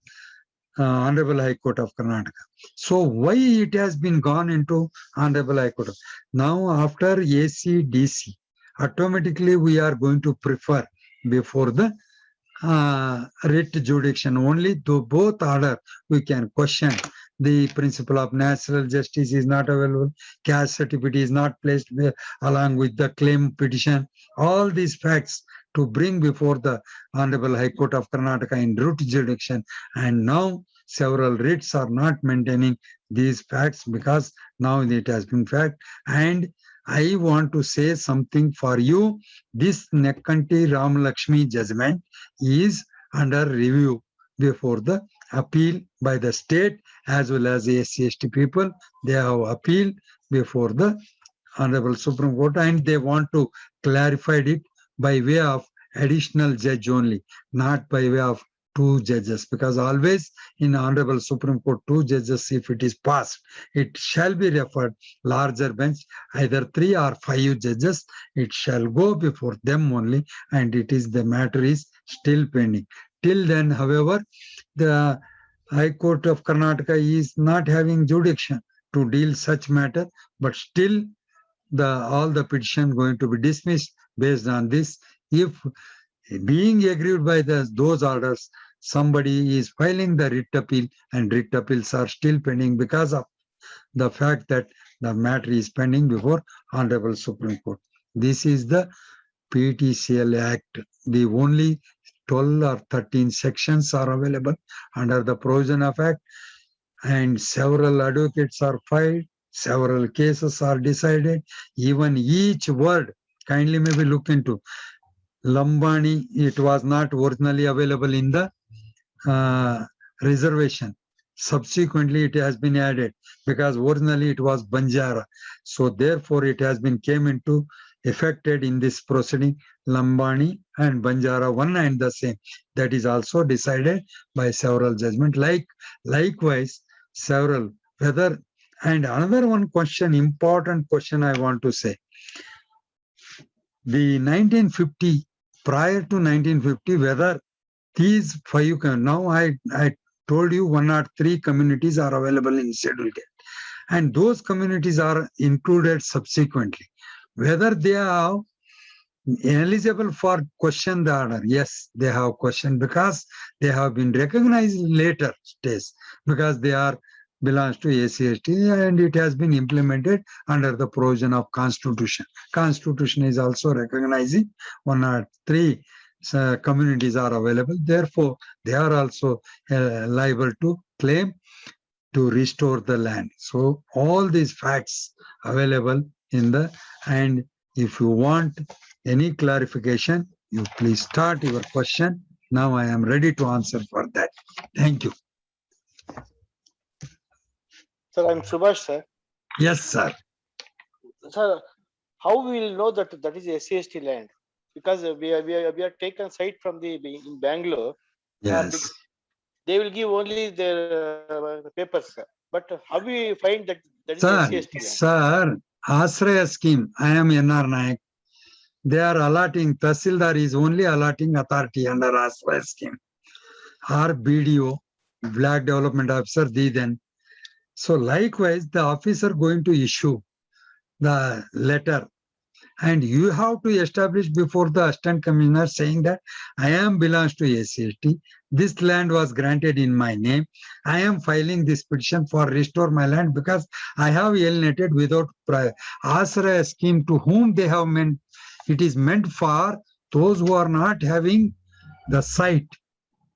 Honorable High Court of Karnataka. So why it has been gone into Honorable High Court? Now, after ACDC, automatically we are going to prefer before the writ jurisdiction. Only to both order we can question. The principle of natural justice is not available. Caste certificate is not placed along with the claim petition. All these facts to bring before the Honorable High Court of Karnataka in root jurisdiction. And now several writs are not maintaining these facts because now it has been fact. And I want to say something for you. This N.R.Naik judgment is under review before the appeal by the state as well as the SC/ST people. They have appealed before the Honorable Supreme Court and they want to clarify it by way of additional judge only, not by way of two judges, because always in Honorable Supreme Court, two judges, if it is passed, it shall be referred larger bench, either 3 or 5 judges, it shall go before them only, and it is the matter is still pending. Till then, however, the High Court of Karnataka is not having jurisdiction to deal such matter, but still all the petition going to be dismissed based on this. If being aggrieved by those orders, somebody is filing the writ appeal, and writ appeals are still pending because of the fact that the matter is pending before Honorable Supreme Court. This is the PTCL Act. The only 12 or 13 sections are available under the provision of Act, and several advocates are filed, several cases are decided. Even each word, kindly maybe look into Lambani, it was not originally available in the reservation. Subsequently, it has been added because originally it was Banjara. So therefore, it has been came into affected in this proceeding, Lambani and Banjara one and the same. That is also decided by several judgment. Likewise, several whether, and another one question, important question I want to say. The 1950, prior to 1950, whether these 5, now I told you 103 communities are available in schedule K, and those communities are included subsequently. Whether they are eligible for question the order, yes, they have questioned because they have been recognized later stage because they are belongs to ACST and it has been implemented under the provision of Constitution. Constitution is also recognizing 103 communities are available. Therefore, they are also liable to claim to restore the land. So all these facts available in the, and if you want any clarification, you please start your question. Now I am ready to answer for that. Thank you. Sir, I'm Subhash, sir. Yes, sir. Sir, how we will know that that is SCST land? Because we are taken site from in Bangalore. Yes. They will give only their papers, sir. But how we find that that is Sir, SCST land? Sir, Asraya scheme, I am N.R.Naik. They are allotting, Tahsildar is only allotting authority under Asraya scheme. Our BDO, Black Development Officer, then. So likewise, the officer going to issue the letter, and you have to establish before the Assistant Commissioner saying that I am belongs to ACST. This land was granted in my name. I am filing this petition for restore my land because I have alienated without Asraya scheme to whom they have meant. It is meant for those who are not having the site,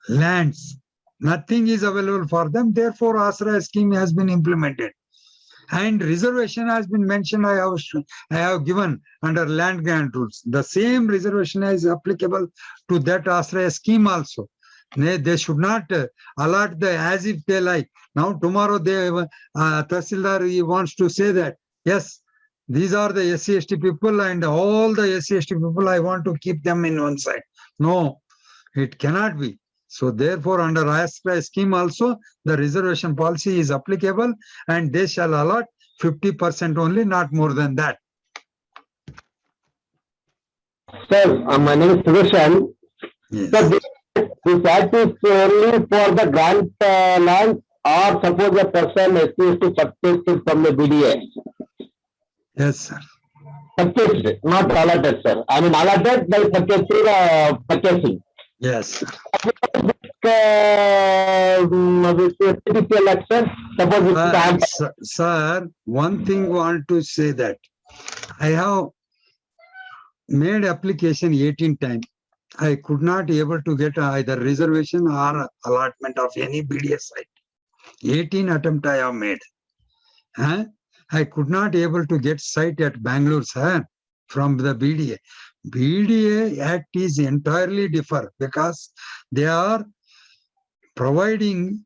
lands. Nothing is available for them. Therefore, Asraya scheme has been implemented. And reservation has been mentioned. I have given under land grant rules. The same reservation is applicable to that Asraya scheme also. They should not allot the as if they like. Now tomorrow they Tahsildar he wants to say that yes, these are the SC/ST people and all the SC/ST people I want to keep them in one side. No, it cannot be. So therefore, under Asraya scheme also, the reservation policy is applicable and they shall allot 50% only, not more than that. Sir, my name is Prohibition. Yes. So this act is only for the grant land or suppose a person is to purchase it from the BDA. Yes, sir. Purchased, not allotted, sir. I mean allotted by purchasing. Yes. Sir, one thing I want to say that I have made application 18 times. I could not able to get either reservation or allotment of any BDA site. 18 attempt I have made. I could not able to get site at Bangalore, sir, from the BDA. BDA Act is entirely different because they are providing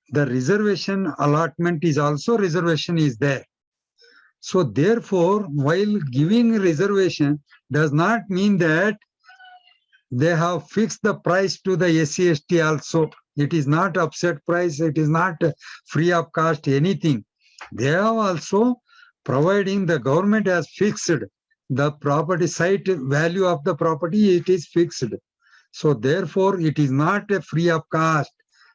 the reservation allotment is also reservation is there. So therefore, while giving reservation does not mean that they have fixed the price to the SC/ST also. It is not upset price. It is not free of cost, anything. They are also providing the government has fixed the property site value of the property. It is fixed. So therefore, it is not a free of cost.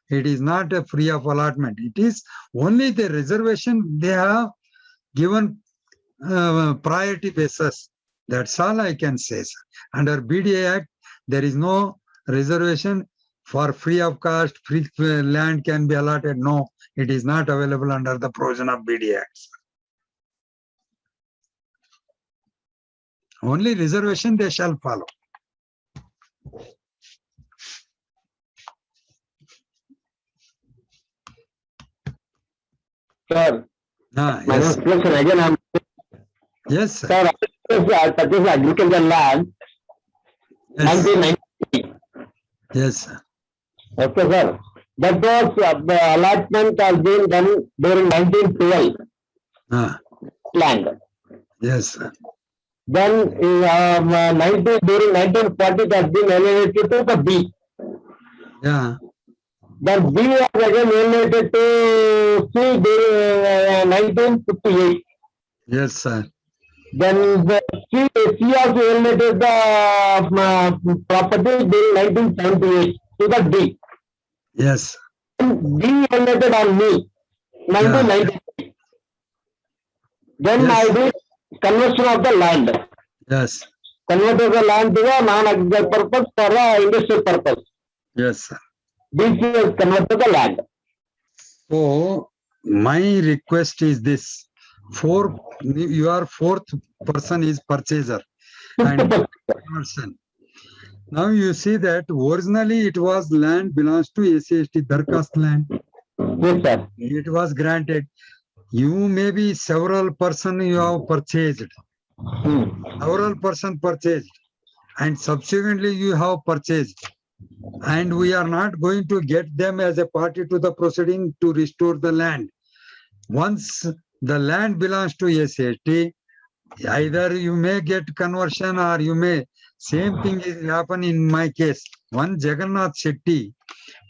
It is not a free of allotment. It is only the reservation they have given priority basis. That's all I can say, sir. Under BDA Act, there is no reservation for free of cost, free land can be allotted. No, it is not available under the provision of BDA Act. Only reservation they shall follow. Sir, my Yes, next question again, I'm yes, sir. sir, I purchased agricultural land Yes, 1990. yes, sir. Okay, sir. That was the allotment has been done during 1912 land. Yes, sir. Then during 1940 it has been alienated to the B. Yeah, Then B was again alienated to C during 1958. yes, sir. Then the C also alienated the property during 1978 to the D. Yes, D alienated on me, 1990. Then Yes. I did conversion of the land. yes, Converted the land to a non-agricultural purpose for the industrial purpose. yes, sir. This is converted the land. So my request is this: your fourth person is purchaser and 50%. conversion. Now you see that originally it was land belongs to SCST Darkhast land. Yes, sir. It was granted. You may be several person you have purchased. Several person purchased, and subsequently you have purchased. And we are not going to get them as a party to the proceeding to restore the land. Once the land belongs to SCST, either you may get conversion or you may, same thing is happen in my case. One Jagannath Shetty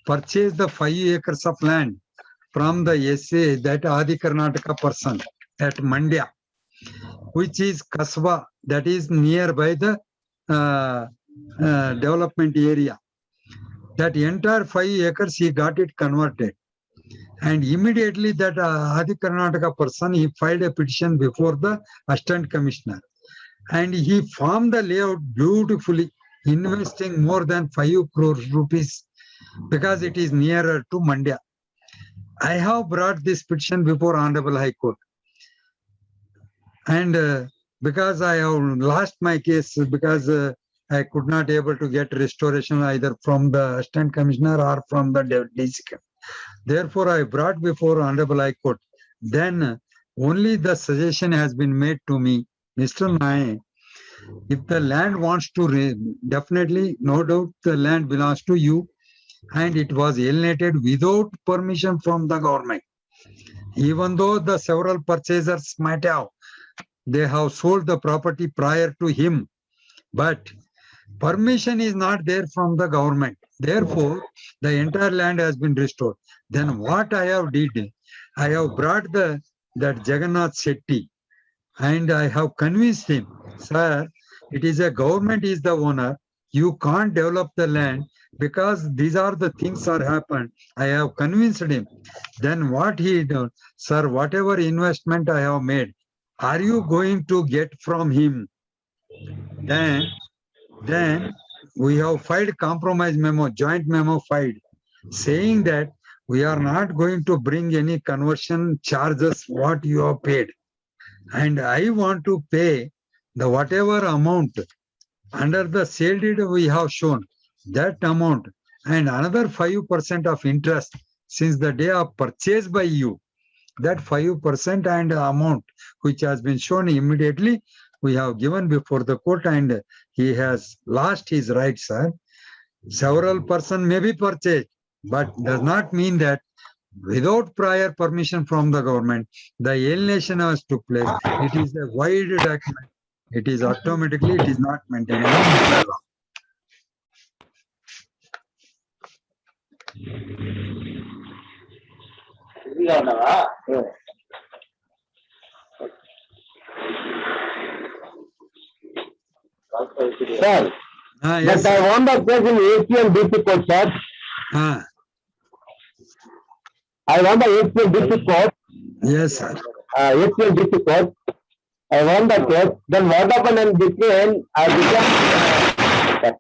purchased the 5 acres of land from the SA, that Adi Karnataka person at Mandya, which is Kasba, that is nearby the development area. That entire 5 acres he got it converted. And immediately that Adi Karnataka person, he filed a petition before the Assistant Commissioner. And he formed the layout beautifully, investing more than 5 crore rupees because it is nearer to Mandya. I have brought this petition before Honorable High Court. And because I have lost my case, because I could not able to get restoration either from the Assistant Commissioner or from the DCK. Therefore, I brought before Honorable High Court. Then only the suggestion has been made to me, Mr. Naik, if the land wants to, definitely, no doubt, the land belongs to you, and it was alienated without permission from the government. Even though the several purchasers might have, they have sold the property prior to him, but permission is not there from the government. Therefore, the entire land has been restored. Then what I have did, I have brought that Jagannath Shetty, and I have convinced him, sir, it is a government is the owner. You can't develop the land because these are the things are happened. I have convinced him. Then what he done, sir, whatever investment I have made, are you going to get from him? Then we have filed compromise memo, joint memo filed, saying that we are not going to bring any conversion charges what you have paid. And I want to pay the whatever amount under the sale deed we have shown, that amount and another 5% of interest since the day of purchase by you. That 5% and amount which has been shown immediately, we have given before the court, and he has lost his rights, sir. Several person may be purchased, but does not mean that without prior permission from the government, the alienation has took place. It is a wide document. It is automatically, it is not maintained. Sir, Yes, but I want the case in AC and DC court, sir. I want the AC and DC court. Yes, sir. AC and DC court. I won the case. Then what happened in between? I became.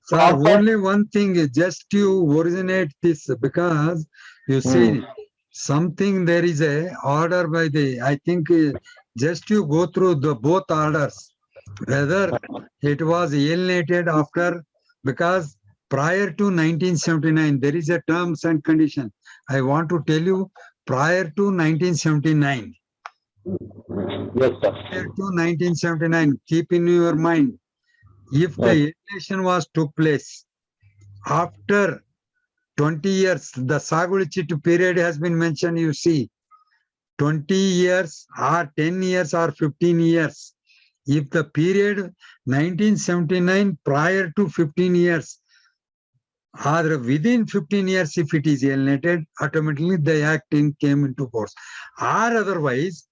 Sir, only one thing is just you originate this because you see something there is a order by the, I think just you go through the both orders, whether it was alienated after, because prior to 1979, there is a terms and condition. I want to tell you prior to 1979. Yes, sir. Prior to 1979, keep in your mind, if the alienation was took place after 20 years, the Sagulichit period has been mentioned, you see, 20 years or 10 years or 15 years. If the period 1979 prior to 15 years or within 15 years, if it is alienated, automatically the act came into force. Or otherwise,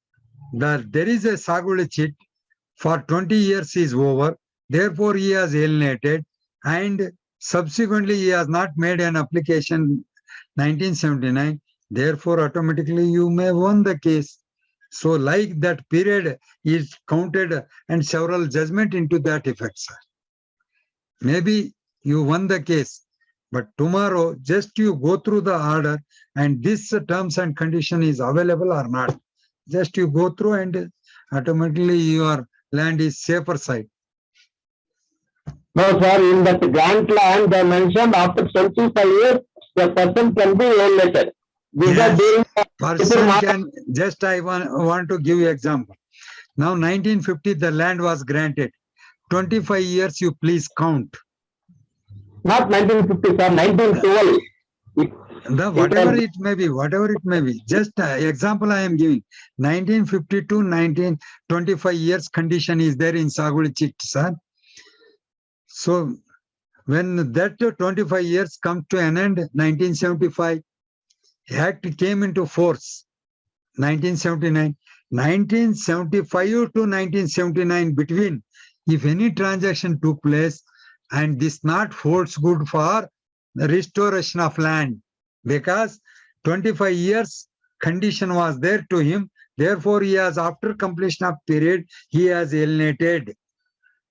there is a Sagulichit for 20 years is over, therefore he has alienated, and subsequently he has not made an application 1979, therefore automatically you may won the case. So like that period is counted and several judgment into that effect, sir. Maybe you won the case, but tomorrow just you go through the order and this terms and condition is available or not. Just you go through and automatically your land is safer side. No, sir, in that grant land, they mentioned after 25 years, the person can be alienated. Because during Person can, just I want to give you example. Now 1950, the land was granted. 25 years, you please count. not 1950, sir, 1912. Whatever it may be. Just example I am giving. 1950 to 1925 years condition is there in Sagulichit, sir. So when that 25 years comes to an end, 1975, Act came into force, 1979. 1975 to 1979 between, if any transaction took place, and this not holds good for the restoration of land, because 25 years condition was there to him, therefore he has, after completion of period, he has alienated.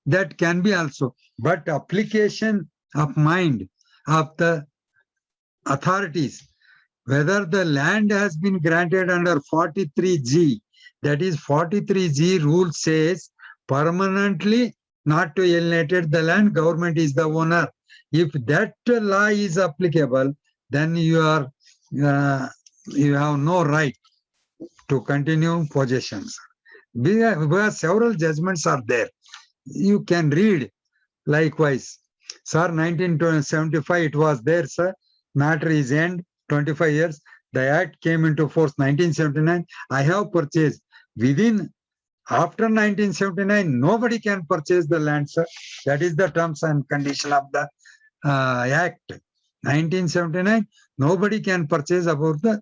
That can be also, but application of mind of the authorities, whether the land has been granted under 43G, that is 43G rule says permanently not to alienated the land, government is the owner. If that law is applicable, then you have no right to continue possessions. Because several judgments are there. You can read likewise. Sir, 1975 it was there, sir. Matter is end, 25 years. The act came into force 1979. I have purchased within, after 1979, nobody can purchase the land, sir. That is the terms and condition of the act. 1979, nobody can purchase about the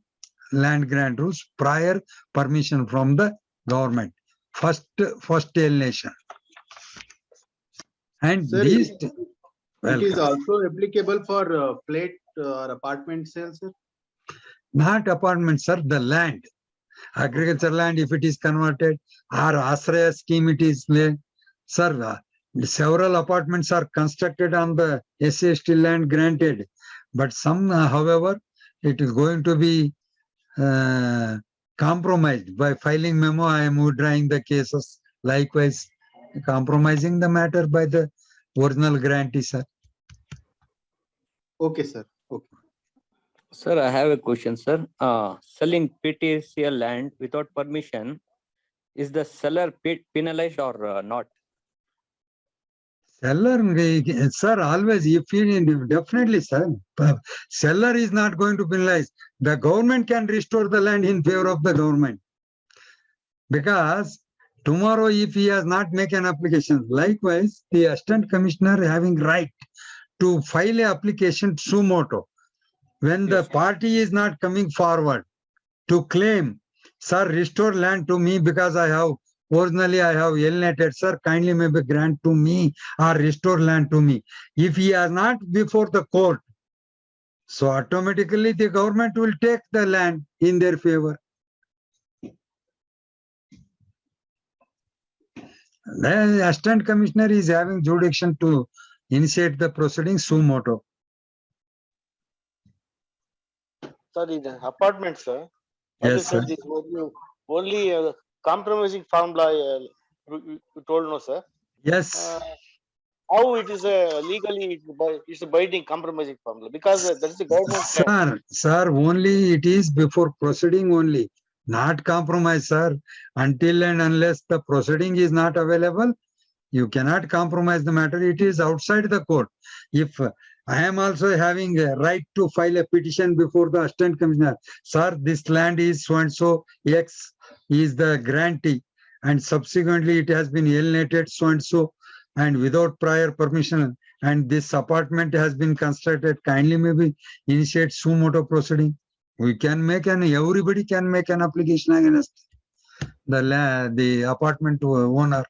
land grant rules prior permission from the government. First alienation. And Sir, these, it is also applicable for flat or apartment sales, sir? not apartments, sir, the land. Agriculture land, if it is converted, or Asraya scheme it is made. Sir, several apartments are constructed on the SC/ST land granted, but some, however, it is going to be compromised. By filing memo, I am withdrawing the cases. Likewise, compromising the matter by the original grantee, sir. Okay, sir. Okay. Sir, I have a question, sir. Selling PTCL land without permission, is the seller penalized or not? Seller, sir, always, if you definitely, sir, seller is not going to penalize. The government can restore the land in favor of the government. Because tomorrow, if he has not make an application, likewise, the assistant commissioner having right to file an application suo moto. When the party is not coming forward to claim, sir, restore land to me because originally I have alienated, sir, kindly maybe grant to me or restore land to me. If he is not before the court, so automatically the government will take the land in their favor. The assistant commissioner is having jurisdiction to initiate the proceeding suo moto. Sorry, the apartment, sir. As Yes, you said, sir. this only compromising formula. You told no, sir. Yes. How it is legally it's a binding compromising formula because that is the government land. Sir, only it is before proceeding only, not compromise, sir. Until and unless the proceeding is not available, you cannot compromise the matter. It is outside the court. If I am also having a right to file a petition before the assistant commissioner, sir, this land is so and so, X is the grantee, and subsequently it has been alienated so and so, and without prior permission, and this apartment has been constructed, kindly maybe initiate suo moto proceeding. We can make everybody can make an application against the apartment owner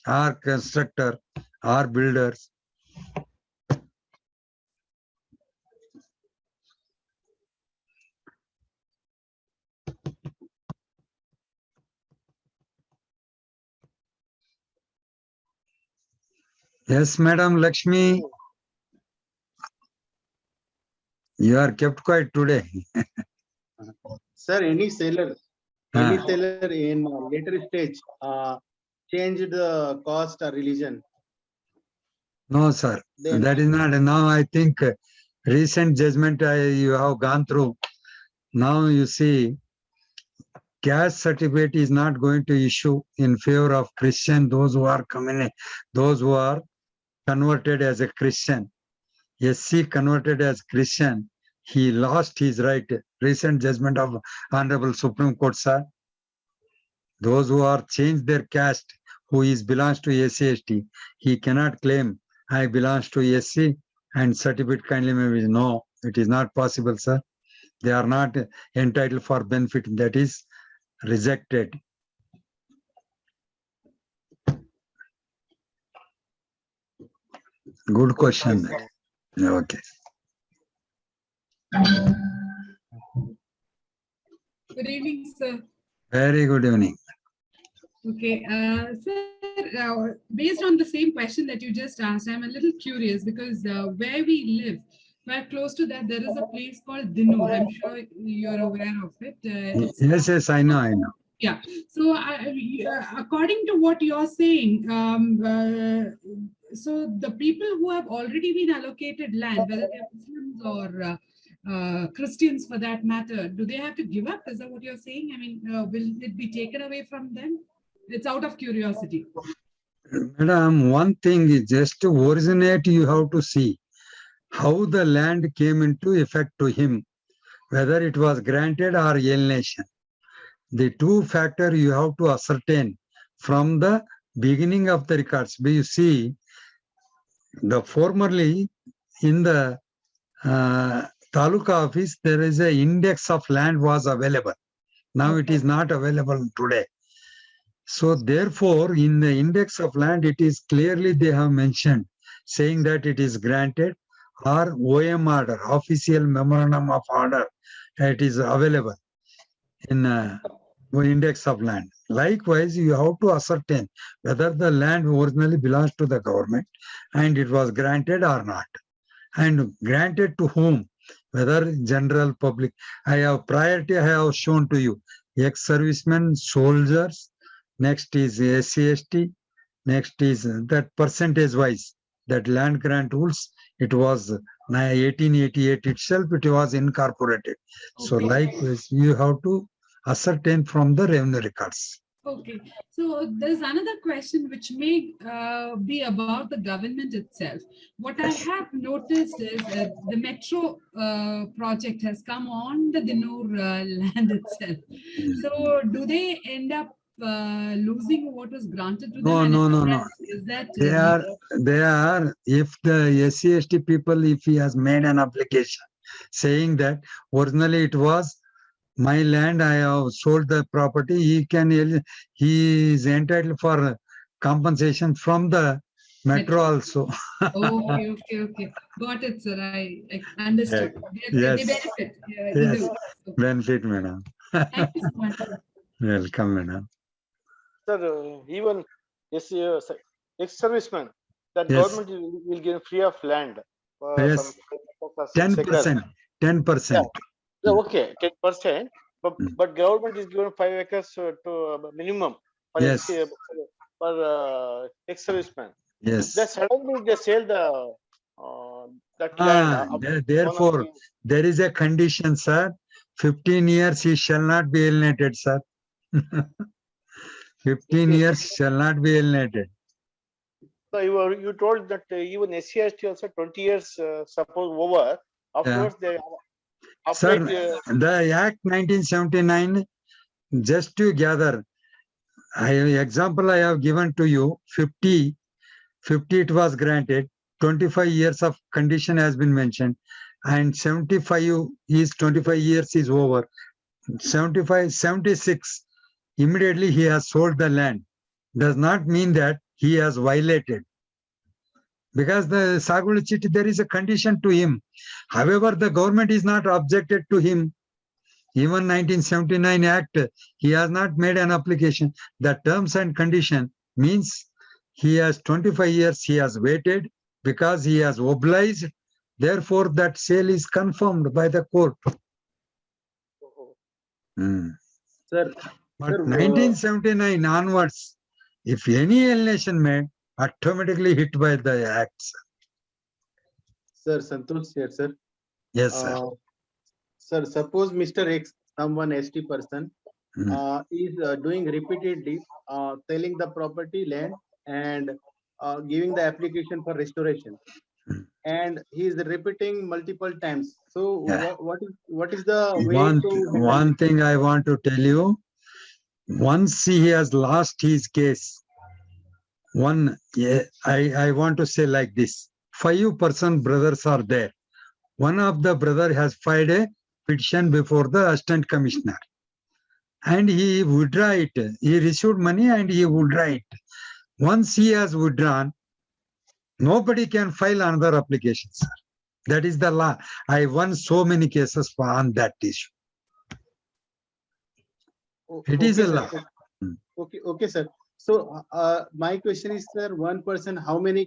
or constructor or builders. Yes, Madam Lakshmi, you are kept quiet today. Sir, any seller Ah. in later stage changed the cost or religion, No, sir, then that is not. Now I think recent judgment you have gone through. Now you see, caste certificate is not going to issue in favor of Christian, those who are those who are converted as a Christian. SC converted as Christian, he lost his right. Recent judgment of Honorable Supreme Court, sir. Those who are changed their caste, who is belongs to SC/ST, he cannot claim I belongs to SC and certificate kindly maybe. No, it is not possible, sir. They are not entitled for benefit. That is rejected. Good question. Okay. Good evening, sir. Very good evening. Okay, sir, based on the same question that you just asked, I'm a little curious because where we live, where close to that, there is a place called Dinur. I'm sure you're aware of it. Yes, I know. Yeah. So, according to what you're saying, so the people who have already been allocated land, whether they're Muslims or Christians for that matter, do they have to give up? Is that what you're saying? I mean, will it be taken away from them? It's out of curiosity. Madam, one thing is just to originate, you have to see how the land came into effect to him, whether it was granted or alienation. The two factors you have to ascertain from the beginning of the records. You see, the formerly in the Taluka office, there is an index of land was available. Now it is not available today. So therefore, in the index of land, it is clearly they have mentioned, saying that it is granted or OM order, official memorandum of order, it is available in index of land. Likewise, you have to ascertain whether the land originally belongs to the government and it was granted or not. And granted to whom? Whether general public. I have priority, I have shown to you. Ex-servicemen, soldiers, next is SC/ST, next is that percentage wise, that land grant rules, it was 1888 itself, it was incorporated. So likewise, you have to ascertain from the revenue records. Okay, so there's another question which may be about the government itself. What I have noticed is the metro project has come on the Dinur land itself. So do they end up losing what was granted to them? No. Is that They are, if the SC/ST people, if he has made an application saying that originally it was my land, I have sold the property, he is entitled for compensation from the metro also. Okay. Got it, sir. I understood. Yes. They benefit. Yes. Benefit, madam. Thank you so much, sir. Welcome, madam. Sir, even ex-serviceman, that Yes. government will give free of land for Yes. some 6 acres. 10%. 10%. Yeah, okay, 10%. Mm. But government is given 5 acres to minimum for Yes. for ex-serviceman. Yes. Then suddenly they sell the that land. Therefore, there is a condition, sir. 15 years he shall not be alienated, sir. 15 years shall not be alienated. So you told that even SC/ST also 20 years suppose over. Afterwards they Sir, apply. the Act 1979, just to gather, example I have given to you, 50 it was granted, 25 years of condition has been mentioned, and 75 is 25 years is over. 75, 76, immediately he has sold the land. Does not mean that he has violated. Because the Saguli Chit, there is a condition to him. However, the government is not objected to him. Even 1979 Act, he has not made an application. The terms and condition means he has 25 years, he has waited because he has obliged. Therefore, that sale is confirmed by the court. Sir, But sir, 1979 onwards, if any alienation made, automatically hit by the acts. sir, Santosh here, sir. Yes, sir. Sir, suppose Mr. X, someone ST person, Hmm. is doing repeatedly selling the property land and giving the application for restoration, Hmm. and he is repeating multiple times. So Yeah. what is the way to handle One this? thing I want to tell you, once he has lost his case, I want to say like this, 5 brothers are there. One of the brother has filed a petition before the assistant commissioner, and he withdraw it. He received money and he withdraw it. Once he has withdrawn, nobody can file another application, sir. That is the law. I won so many cases on that issue. It is Okay, a sir. law. Okay, sir. So my question is, sir, one person, how many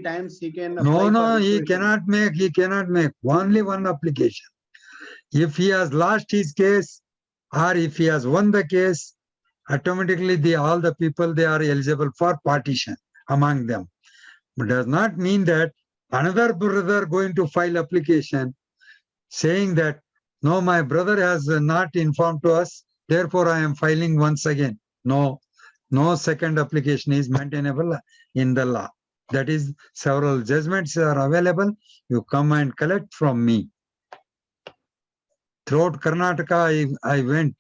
times he can apply for No, he restoration? cannot make only one application. If he has lost his case or if he has won the case, automatically all the people, they are eligible for partition among them. But does not mean that another brother going to file application saying that, no, my brother has not informed to us, therefore I am filing once again. No second application is maintainable in the law. That is, several judgments are available. You come and collect from me. Throughout Karnataka, I went.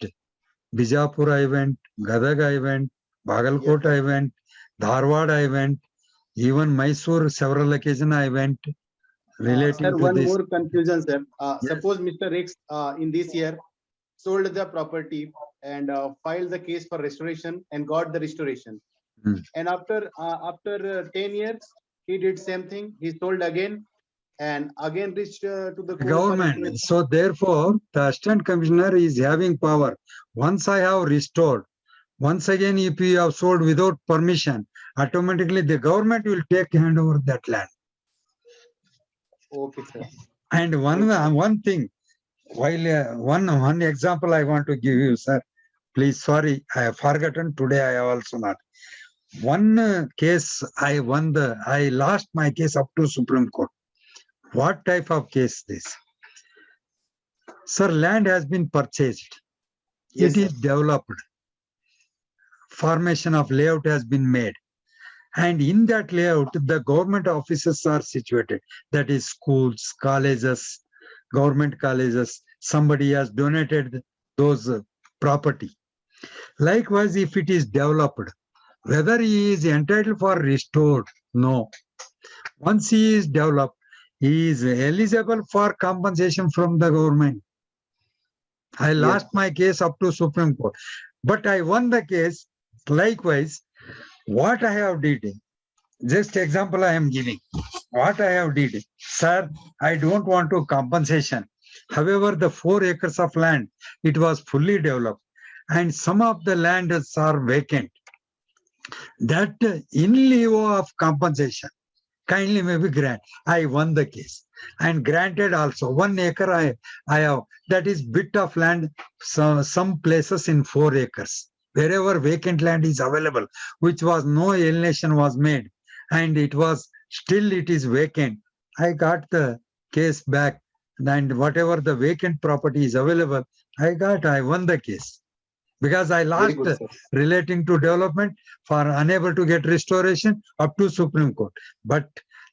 Bijapur I went, Gadag I went, Bagalkot I went, Dharwad I went, even Mysore several occasions I went relating Sir, to one this. more confusion, sir. Yes. Suppose Mr. X in this year sold the property and filed the case for restoration and got the restoration. Hmm. And after 10 years, he did same thing. He sold again and again reached to the court for Government. restoration. So therefore, the assistant commissioner is having power. Once I have restored, once again, if you have sold without permission, automatically the government will take hand over that land. Okay, sir. And one thing, while one example I want to give you, sir. Please, sorry, I have forgotten. Today I have also not. One case I lost my case up to Supreme Court. What type of case this? Sir, land has been purchased. Yes, It is developed. Formation of layout has been made. And in that layout, the government offices are situated. That is schools, colleges, government colleges. Somebody has donated those property. Likewise, if it is developed, whether he is entitled for restored, no. Once he is developed, he is eligible for compensation from the government. I lost my case up to Supreme Court, but I won the case. Likewise, what I have did, just example I am giving, what I have did, sir, I don't want to compensation. However, the 4 acres of land, it was fully developed and some of the lands are vacant. that in lieu of compensation, kindly maybe grant. I won the case and granted also 1 acre I have, that is bit of land, some places in 4 acres. Wherever vacant land is available, which was no alienation was made, and it was still it is vacant. I got the case back, and whatever the vacant property is available, I won the case. Because I Very lost good, sir. relating to development for unable to get restoration up to Supreme Court. But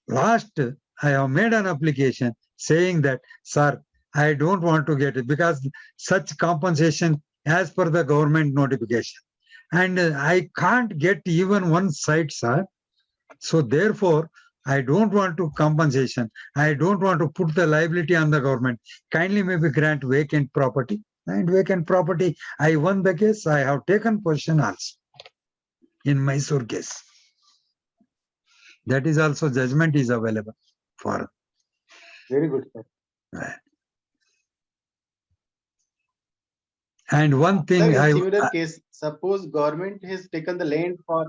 last, I have made an application saying that, sir, I don't want to get it because such compensation as per the government notification. And I can't get even one site, sir. So therefore, I don't want to compensation. I don't want to put the liability on the government. Kindly maybe grant vacant property. And vacant property, I won the case. I have taken position also in Mysore case. That is also judgment is available for. Very good, sir. And one Sir, thing in similar case, suppose government has taken the land for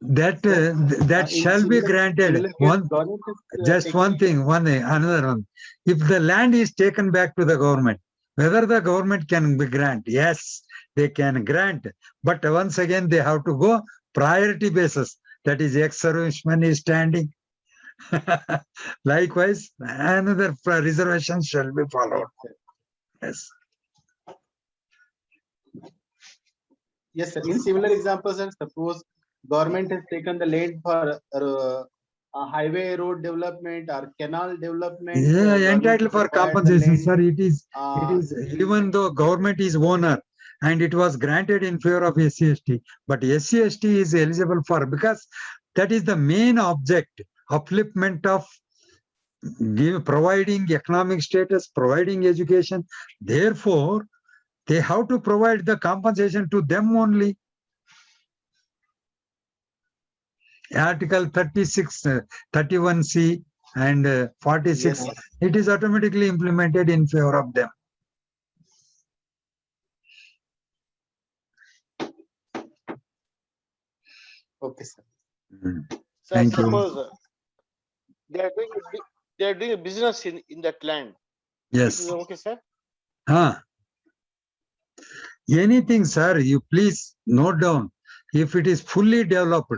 that in shall be granted. similar case, One government has just taken one thing, another one. If the land is taken back to the government, whether the government can be grant, yes, they can grant. But once again, they have to go priority basis. That is, ex-serviceman is standing. Likewise, another reservation shall be followed. Yes. Yes, sir. In similar examples, sir, suppose government has taken the land for a highway road development or canal development. Yeah, Government entitled has for acquired the compensation, land. sir. It is even though government is owner and it was granted in favor of SC/ST, but SC/ST is eligible for because that is the main object, upliftment of providing economic status, providing education. Therefore, they have to provide the compensation to them only. Article 36, 31C and 46, Yes. it is automatically implemented in favor of them. Okay, sir. Sir, Thank you. suppose they are doing they are doing a business in that land. Yes. Is it okay, sir? Anything, sir, you please note down. If it is fully developed,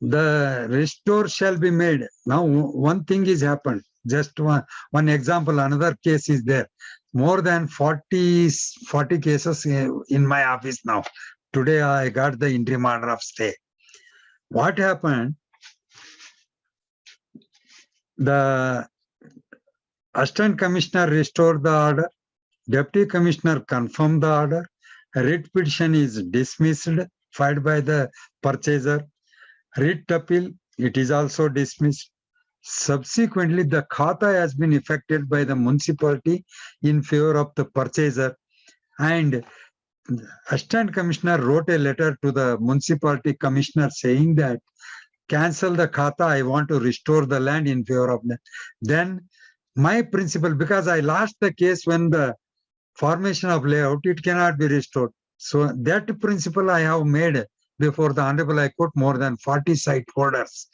the restore shall be made. Now, one thing is happened. Just one example, another case is there. More than 40 cases in my office now. Today, I got the interim order of stay. What happened? The Assistant Commissioner restored the order. Deputy Commissioner confirmed the order. A writ petition is dismissed, filed by the purchaser. Writ appeal, it is also dismissed. Subsequently, the khata has been effected by the municipality in favor of the purchaser, and Assistant Commissioner wrote a letter to the municipality commissioner saying that cancel the khata, I want to restore the land in favor of that. Then my principle, because I lost the case when the formation of layout, it cannot be restored. So that principle I have made before the Honorable High Court, more than 40 site holders.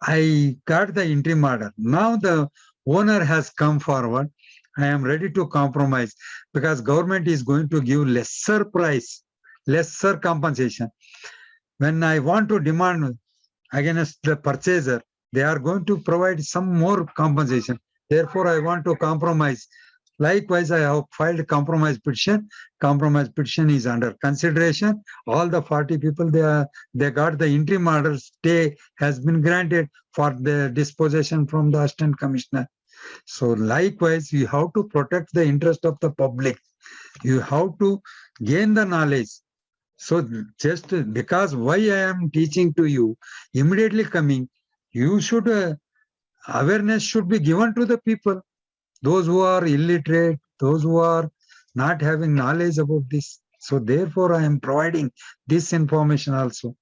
I got the interim order. Now the owner has come forward. I am ready to compromise because government is going to give lesser price, lesser compensation. When I want to demand against the purchaser, they are going to provide some more compensation. Therefore, I want to compromise. Likewise, I have filed compromise petition. Compromise petition is under consideration. All the 40 people, they got the interim order stay has been granted for the disposition from the Assistant Commissioner. So likewise, you have to protect the interest of the public. You have to gain the knowledge. So just because why I am teaching to you, immediately coming, you should, awareness should be given to the people. Those who are illiterate, those who are not having knowledge about this. So therefore, I am providing this information also.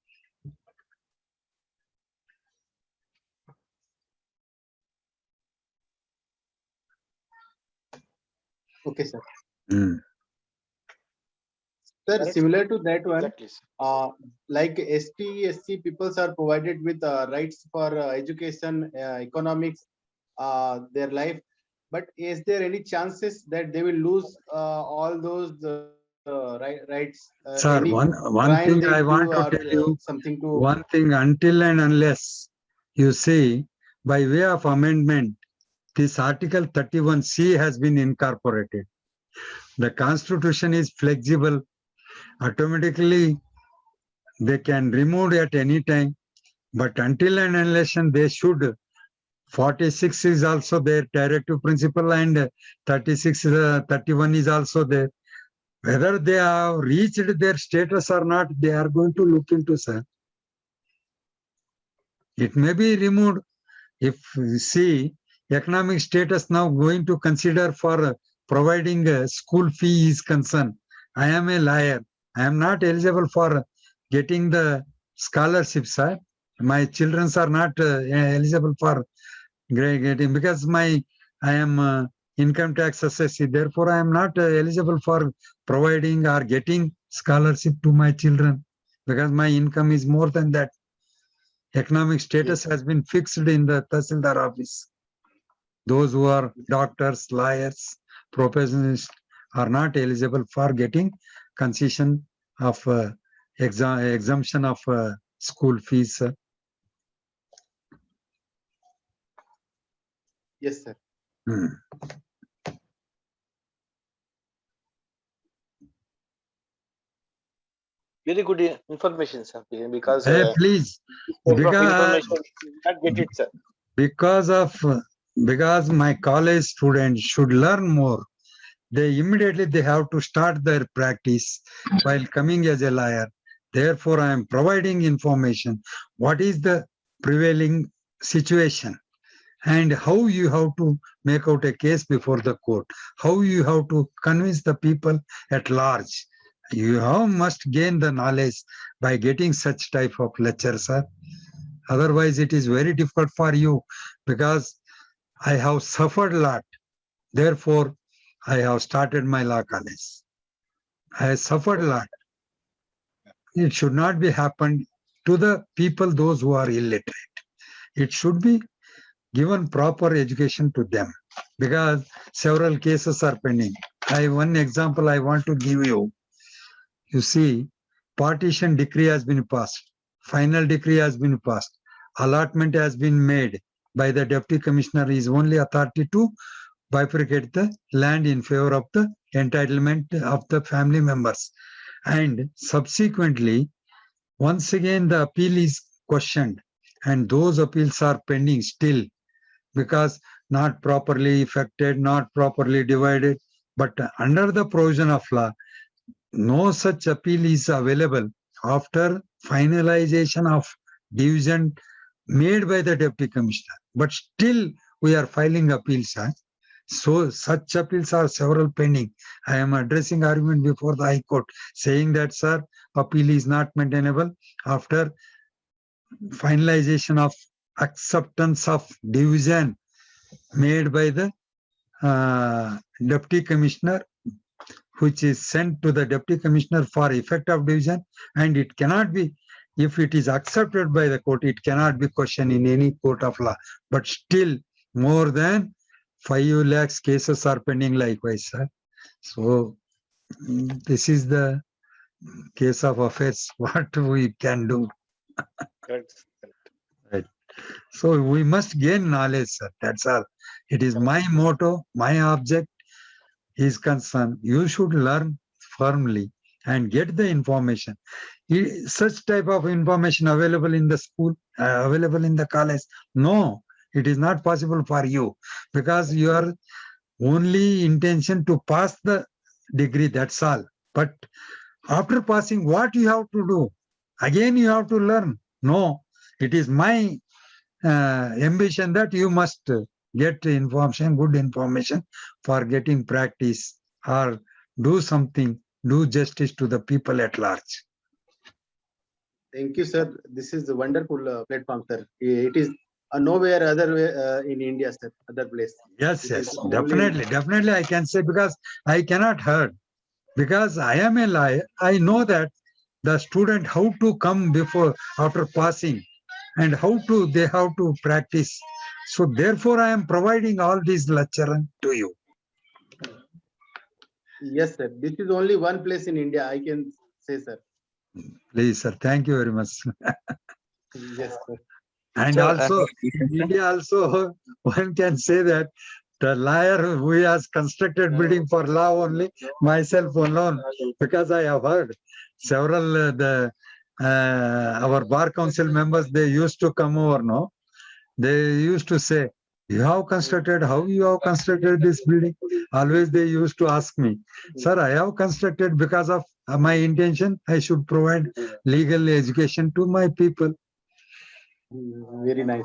Okay, sir. Sir, Correct? similar to that one, Exactly. Sir. like ST, SC peoples are provided with rights for education, economics, their life. But is there any chances that they will lose all those rights? Sir, Any one crime thing they I do want to or tell you, something to? one thing, until and unless you see, by way of amendment, this Article 31C has been incorporated. The Constitution is flexible. Automatically, they can remove it at any time. But until and unless they should, 46 is also their directive principle, and 36, 31 is also there. Whether they have reached their status or not, they are going to look into, sir. It may be removed. If you see, economic status now going to consider for providing a school fee is concerned. I am a lawyer. I am not eligible for getting the scholarship, sir. My children are not eligible for getting, because I am income tax assessee. Therefore, I am not eligible for providing or getting scholarship to my children, because my income is more than that. Economic status has been fixed in the Tahsildar office. Those who are doctors, lawyers, professionals are not eligible for getting concession of exemption of school fees. Yes, sir. Hmm. Very good information, sir. Because Please, type of because information you not get it, sir. because of because my college students should learn more, they immediately they have to start their practice while coming as a lawyer. Therefore, I am providing information. What is the prevailing situation, and how you have to make out a case before the court, how you have to convince the people at large. You have must gain the knowledge by getting such type of lectures, sir. Otherwise, it is very difficult for you, because I have suffered a lot. Therefore, I have started my law college. I have suffered a lot. It should not be happened to the people, those who are illiterate. It should be given proper education to them, because several cases are pending. One example I want to give you. You see, partition decree has been passed. Final decree has been passed. Allotment has been made by the deputy commissioner. Is only authority to bifurcate the land in favor of the entitlement of the family members. And subsequently, once again, the appeal is questioned, and those appeals are pending still, because not properly effected, not properly divided. But under the provision of law, no such appeal is available after finalization of division made by the deputy commissioner. But still, we are filing appeals. So such appeals are several pending. I am addressing argument before the High Court, saying that, sir, appeal is not maintainable after finalization of acceptance of division made by the deputy commissioner, which is sent to the deputy commissioner for effect of division, and it cannot be, if it is accepted by the court, it cannot be questioned in any court of law. But still, more than 5 lakhs cases are pending likewise, sir. So this is the case of affairs, what we can do. Correct. Right. So we must gain knowledge, sir. That's all. It is my motto, my object is concerned. You should learn firmly and get the information. Such type of information available in the school, available in the college. No, it is not possible for you, because your only intention to pass the degree, that's all. But after passing, what you have to do? Again, you have to learn. No, it is my ambition that you must get information, good information, for getting practice, or do something, do justice to the people at large. Thank you, sir. This is a wonderful platform, sir. It is nowhere other way in India, sir, other place. Yes, It is yes, only definitely, I can say, because I cannot heard. Because I am a lawyer, I know that the student how to come before after passing and how to they have to practice. So therefore, I am providing all these lecture to you. Yes, sir. This is only one place in India, I can say, sir. Please, sir. Thank you very much. Yes, sir. And Sir, I have also, a question, in sir. India also, one can say that the lawyer who has constructed building for law only, myself alone, because I have heard several our bar council members, they used to come over, no? They used to say, you have constructed, how you have constructed this building? Always they used to ask me, sir, I have constructed because of my intention, I should provide legal education to my people. Very nice.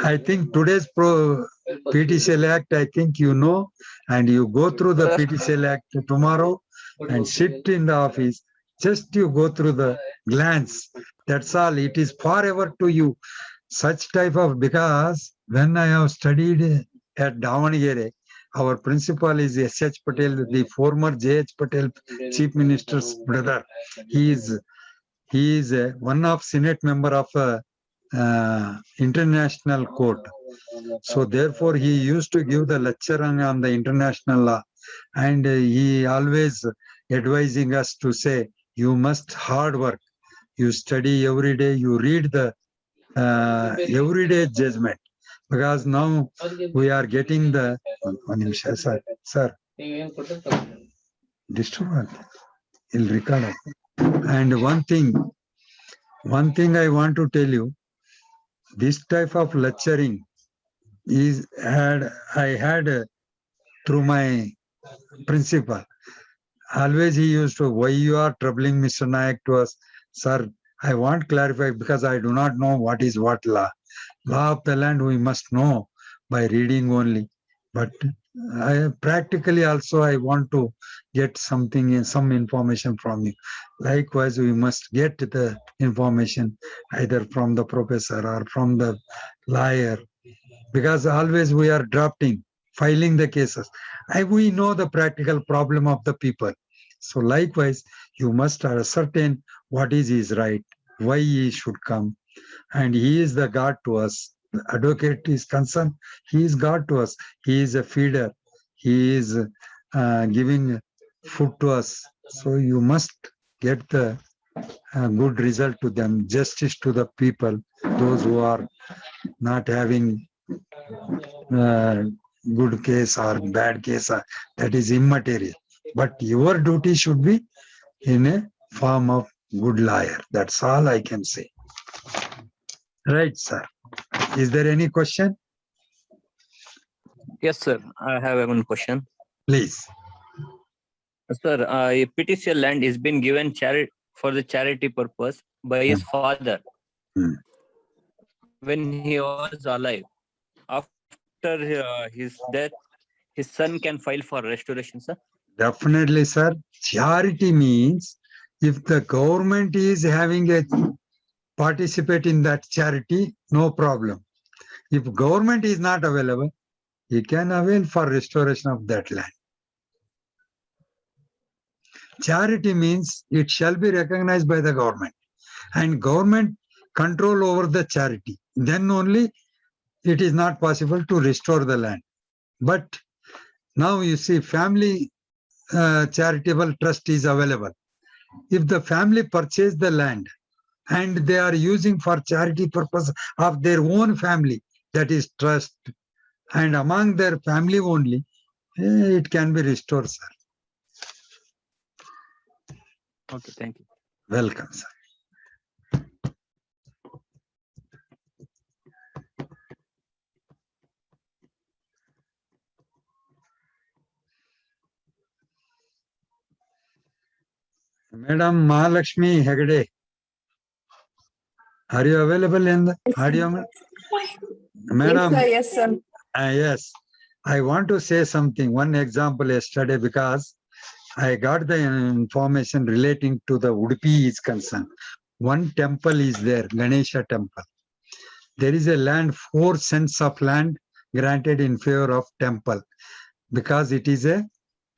I think today's PTCL Act, I think you know, and you go through the Sir. PTCL Act tomorrow and sit in the office. Just you go through the glance. That's all. It is forever to you. Such type of, because when I have studied at Davangere, our principal is S.H. Patel, the former J.H. Patel, Chief Minister's brother. He is one of Senate member of International Court. So therefore, he used to give the lecture on the international law, and he always advising us to say, you must hard work, you study every day, you read the everyday judgment, because now we are getting the sir disturb will record it. And one thing I want to tell you, this type of lecturing I had through my principal. Always he used to, why you are troubling Mr. Naik to us? Sir, I want clarify because I do not know what is what law. Law of the land we must know by reading only. But practically also I want to get something, some information from you. Likewise, we must get the information either from the professor or from the lawyer, because always we are drafting, filing the cases. We know the practical problem of the people. So likewise, you must ascertain what is his right, why he should come, and he is the God to us. The advocate is concerned, he is God to us. He is a feeder. He is giving food to us. So you must get the good result to them, justice to the people, those who are not having good case or bad case, that is immaterial. But your duty should be in a form of good lawyer. That's all I can say. Right, sir. Is there any question? Yes, sir. I have one question. Please. Sir, a PTCL land is been given for the charity purpose by his father Hmm. when he was alive. After his death, his son can file for restoration, sir. Definitely, sir. Charity means if the government is having a participate in that charity, no problem. If government is not available, he can avail for restoration of that land. Charity means it shall be recognized by the government, and government control over the charity. Then only it is not possible to restore the land. But now you see, family charitable trust is available. If the family purchase the land and they are using for charity purpose of their own family, that is trust, and among their family only, it can be restored, sir. Okay, thank you. Welcome, sir. Madam Mahalakshmi Hegde, are you available in the audio? Madam, Yes, sir. yes, I want to say something. One example yesterday, because I got the information relating to the Udupi is concerned. One temple is there, Ganesha temple. There is a land, 4 cents of land granted in favor of temple, because it is a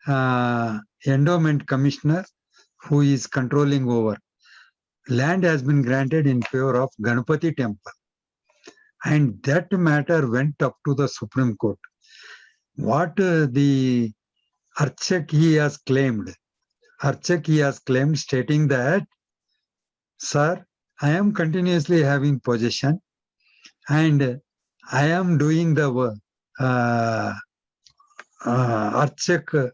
endowment commissioner who is controlling over. Land has been granted in favor of Ganpati temple. And that matter went up to the Supreme Court. What the Archak he has claimed stating that, sir, I am continuously having possession and I am doing the Archak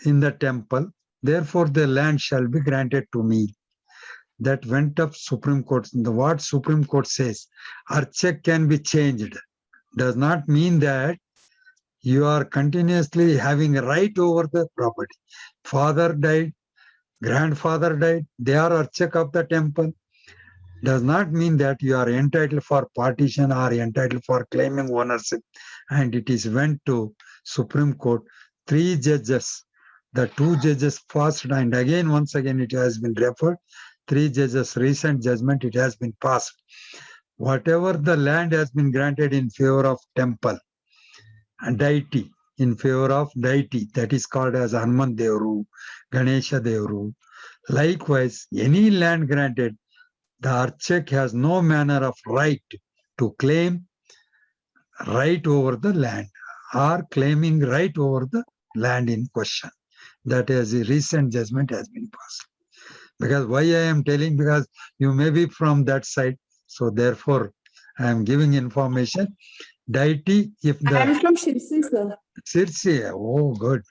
in the temple. Therefore, the land shall be granted to me. That went up Supreme Court. What Supreme Court says, Archak can be changed. Does not mean that you are continuously having a right over the property. Father died, grandfather died, they are Archak of the temple. Does not mean that you are entitled for partition or entitled for claiming ownership. And it is went to Supreme Court. 3 judges, the 2 judges passed, and again, once again, it has been referred. 3 judges, recent judgment, it has been passed. Whatever the land has been granted in favor of temple and deity, in favor of deity, that is called as Hanuman Devru, Ganesha Devru. Likewise, any land granted, the Archak has no manner of right to claim right over the land or claiming right over the land in question. That is a recent judgment has been passed. Because why I am telling, because you may be from that side, so therefore I am giving information. Deity, if I am the from Shirsi, sir. Sirsi, oh good.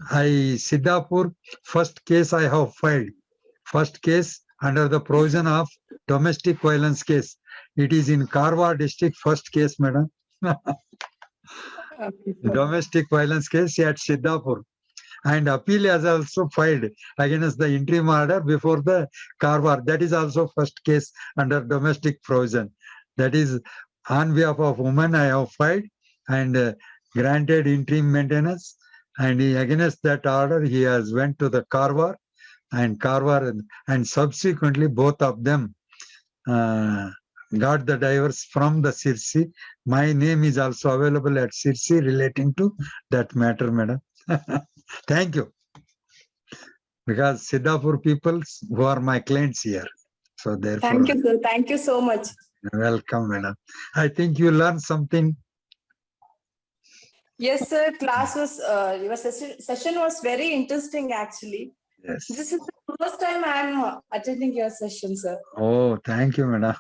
Siddhapur, first case I have filed. First case under the provision of domestic violence case. It is in Karwar district, first case, madam. Okay, sir. Domestic violence case at Siddhapur. And appeal has also filed against the interim order before the Karwar. That is also first case under domestic provision. That is on behalf of women I have filed and granted interim maintenance. And against that order, he has went to the Karwar and subsequently both of them got the divorce from the Sirsi. My name is also available at Sirsi relating to that matter, madam. Thank you. Because Siddhapur people who are my clients here. So therefore, Thank you, sir. Thank you so much. welcome, madam. I think you learned something. Yes, sir. Class was, your session was very interesting, actually. Yes. This is the first time I am attending your session, sir. Oh, thank you, madam.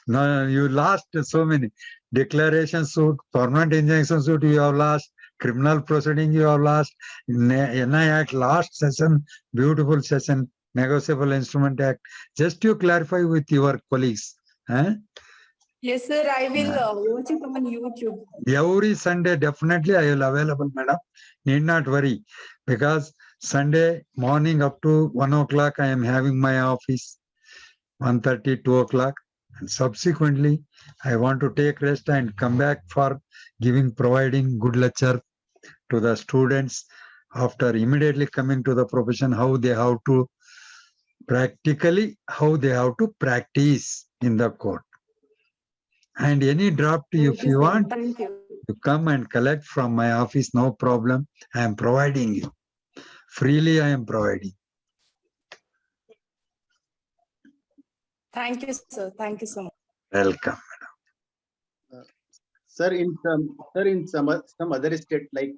No, you lost so many declaration suit, permanent injunction suit you have lost, criminal proceeding you have lost, N.R.Naik last session, beautiful session, negotiable instrument act. Just to clarify with your colleagues. Yes, sir. I will watch it on YouTube. Every Sunday, definitely I will available, madam. Need not worry. Because Sunday morning up to 1 o'clock, I am having my office. 1:30, 2 o'clock. And subsequently, I want to take rest and come back for providing good lecture to the students after immediately coming to the profession, how they have to practically, how they have to practice in the court. And any draft, if you want, Thank you. you come and collect from my office, no problem. I am providing you. Freely I am providing. Thank you, sir. Thank you so much. Welcome. Sir, in some other state, like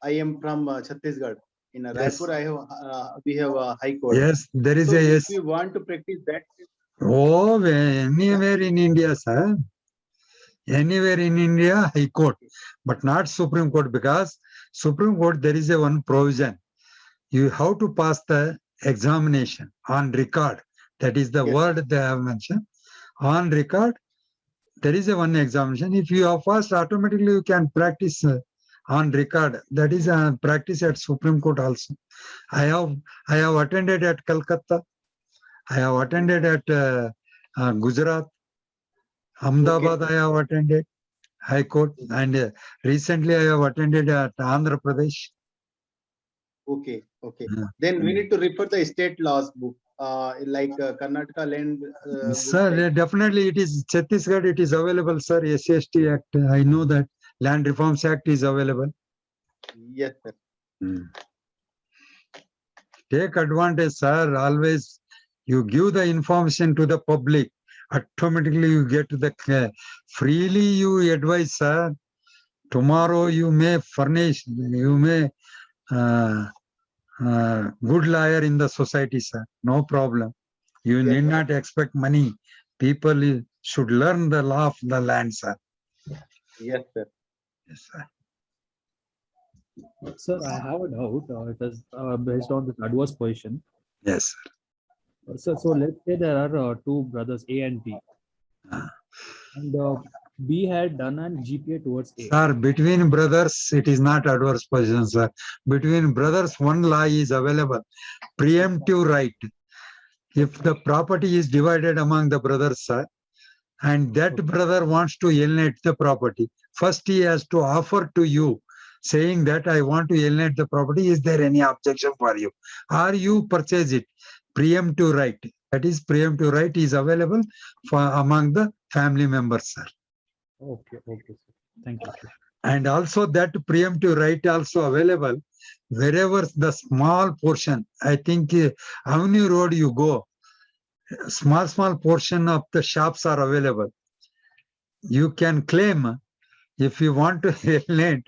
I am from Chhattisgarh. In Yes. Raipur, we have a high court. Yes, there is So a if yes. we want to practice that, Oh, anywhere in India, sir. Anywhere in India, High Court, but not Supreme Court, because Supreme Court, there is a one provision. You have to pass the examination on record. That is the Yes. word they have mentioned. On record, there is a one examination. If you have passed, automatically you can practice on record. That is a practice at Supreme Court also. I have attended at Calcutta. I have attended at Gujarat. Ahmedabad, I have attended High Court, and recently I have attended at Andhra Pradesh. okay. Yeah. Then we need to refer the state laws book, like Karnataka land. book, Sir, like- definitely it is Chhattisgarh, it is available, sir. SCST Act, I know that. Land Reforms Act is available. Yes, sir. Hmm. Take advantage, sir. Always you give the information to the public. Automatically you get the freely you advise, sir. Tomorrow you may furnish, you may good lawyer in the society, sir. No problem. You Yes, need sir. not expect money. People should learn the law of the land, sir. Yes, sir. Yes, sir. Sir, I have a doubt. It is based on this adverse position. Yes, sir. So let's say there are two brothers, A and B, Ah. and B had done an GPA towards A. Sir, between brothers, it is not adverse position, sir. Between brothers, one law is available. Preemptive right. If the property is divided among the brothers, sir, and that brother wants to alienate the property, first he has to offer to you, saying that I want to alienate the property. Is there any objection for you? Or you purchase it. Preemptive right. That is, preemptive right is available for among the family members, sir. Okay, sir. Thank you. And also that preemptive right also available wherever the small portion, I think Avenue Road you go, small portion of the shops are available. You can claim if you want to alienate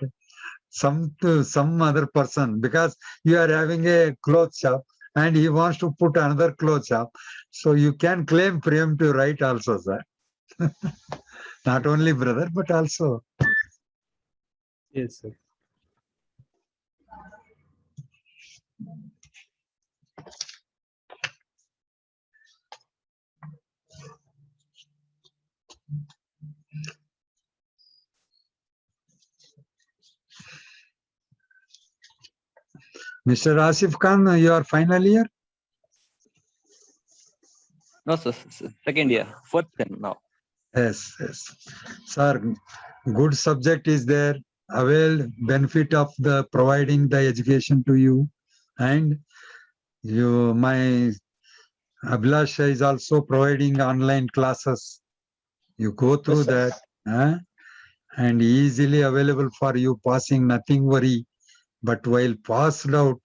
to some other person, because you are having a clothes shop and he wants to put another clothes shop. So you can claim preemptive right also, sir. Not only brother, but also. Yes, sir. Mr. Asif Khan, you are final year? No, sir. Second year, fourth sem now. Yes. Sir, good subject is there. Avail benefit of the providing the education to you. And my Abhilasha is also providing online classes. You go through sir. that and easily available for you, passing, nothing worry. But while passed out,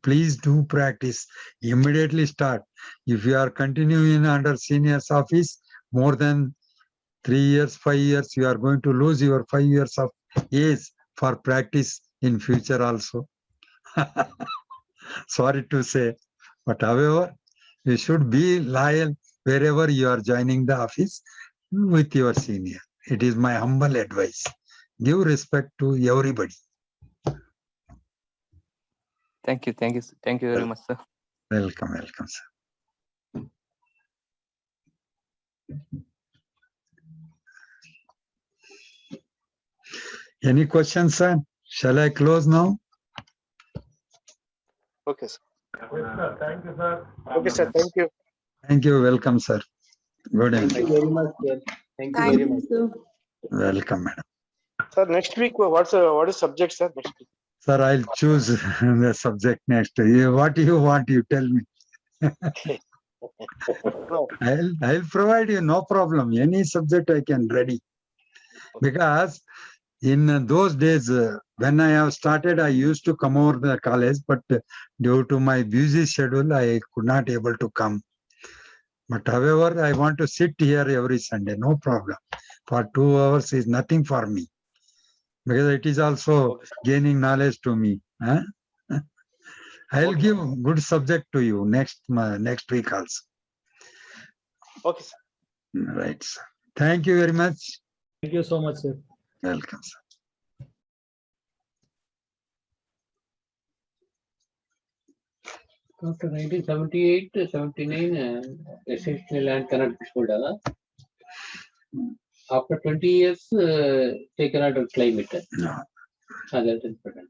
please do practice. Immediately start. If you are continuing under senior's office, more than 3 years, 5 years, you are going to lose your 5 years of age for practice in future also. Sorry to say, but however, you should be loyal wherever you are joining the office with your senior. It is my humble advice. Give respect to everybody. Thank you very much, sir. Welcome, sir. Any questions, sir? Shall I close now? Okay, sir. Yes, sir. Thank you, sir. Okay, sir. Thank you. Thank you. Welcome, sir. Good Thank evening. you very much, sir. Thank you Thank very you, much. sir. Welcome, madam. Sir, next week, what is subject, sir? Next week. Sir, I'll choose the subject next. What you want, you tell me. No. I'll provide you, no problem. Any subject I can ready. Because in those days, when I have started, I used to come over the college, but due to my busy schedule, I could not able to come. But however, I want to sit here every Sunday, no problem. For 2 hours is nothing for me. Because it is also Okay, sir. gaining knowledge to me. I'll Okay. give good subject to you next week also. Okay, sir. Right, sir. Thank you very much. Thank you so much, sir. Welcome, sir. After 1978, 79, essentially land cannot be sold. After 20 years, they cannot claim it. No. That is important.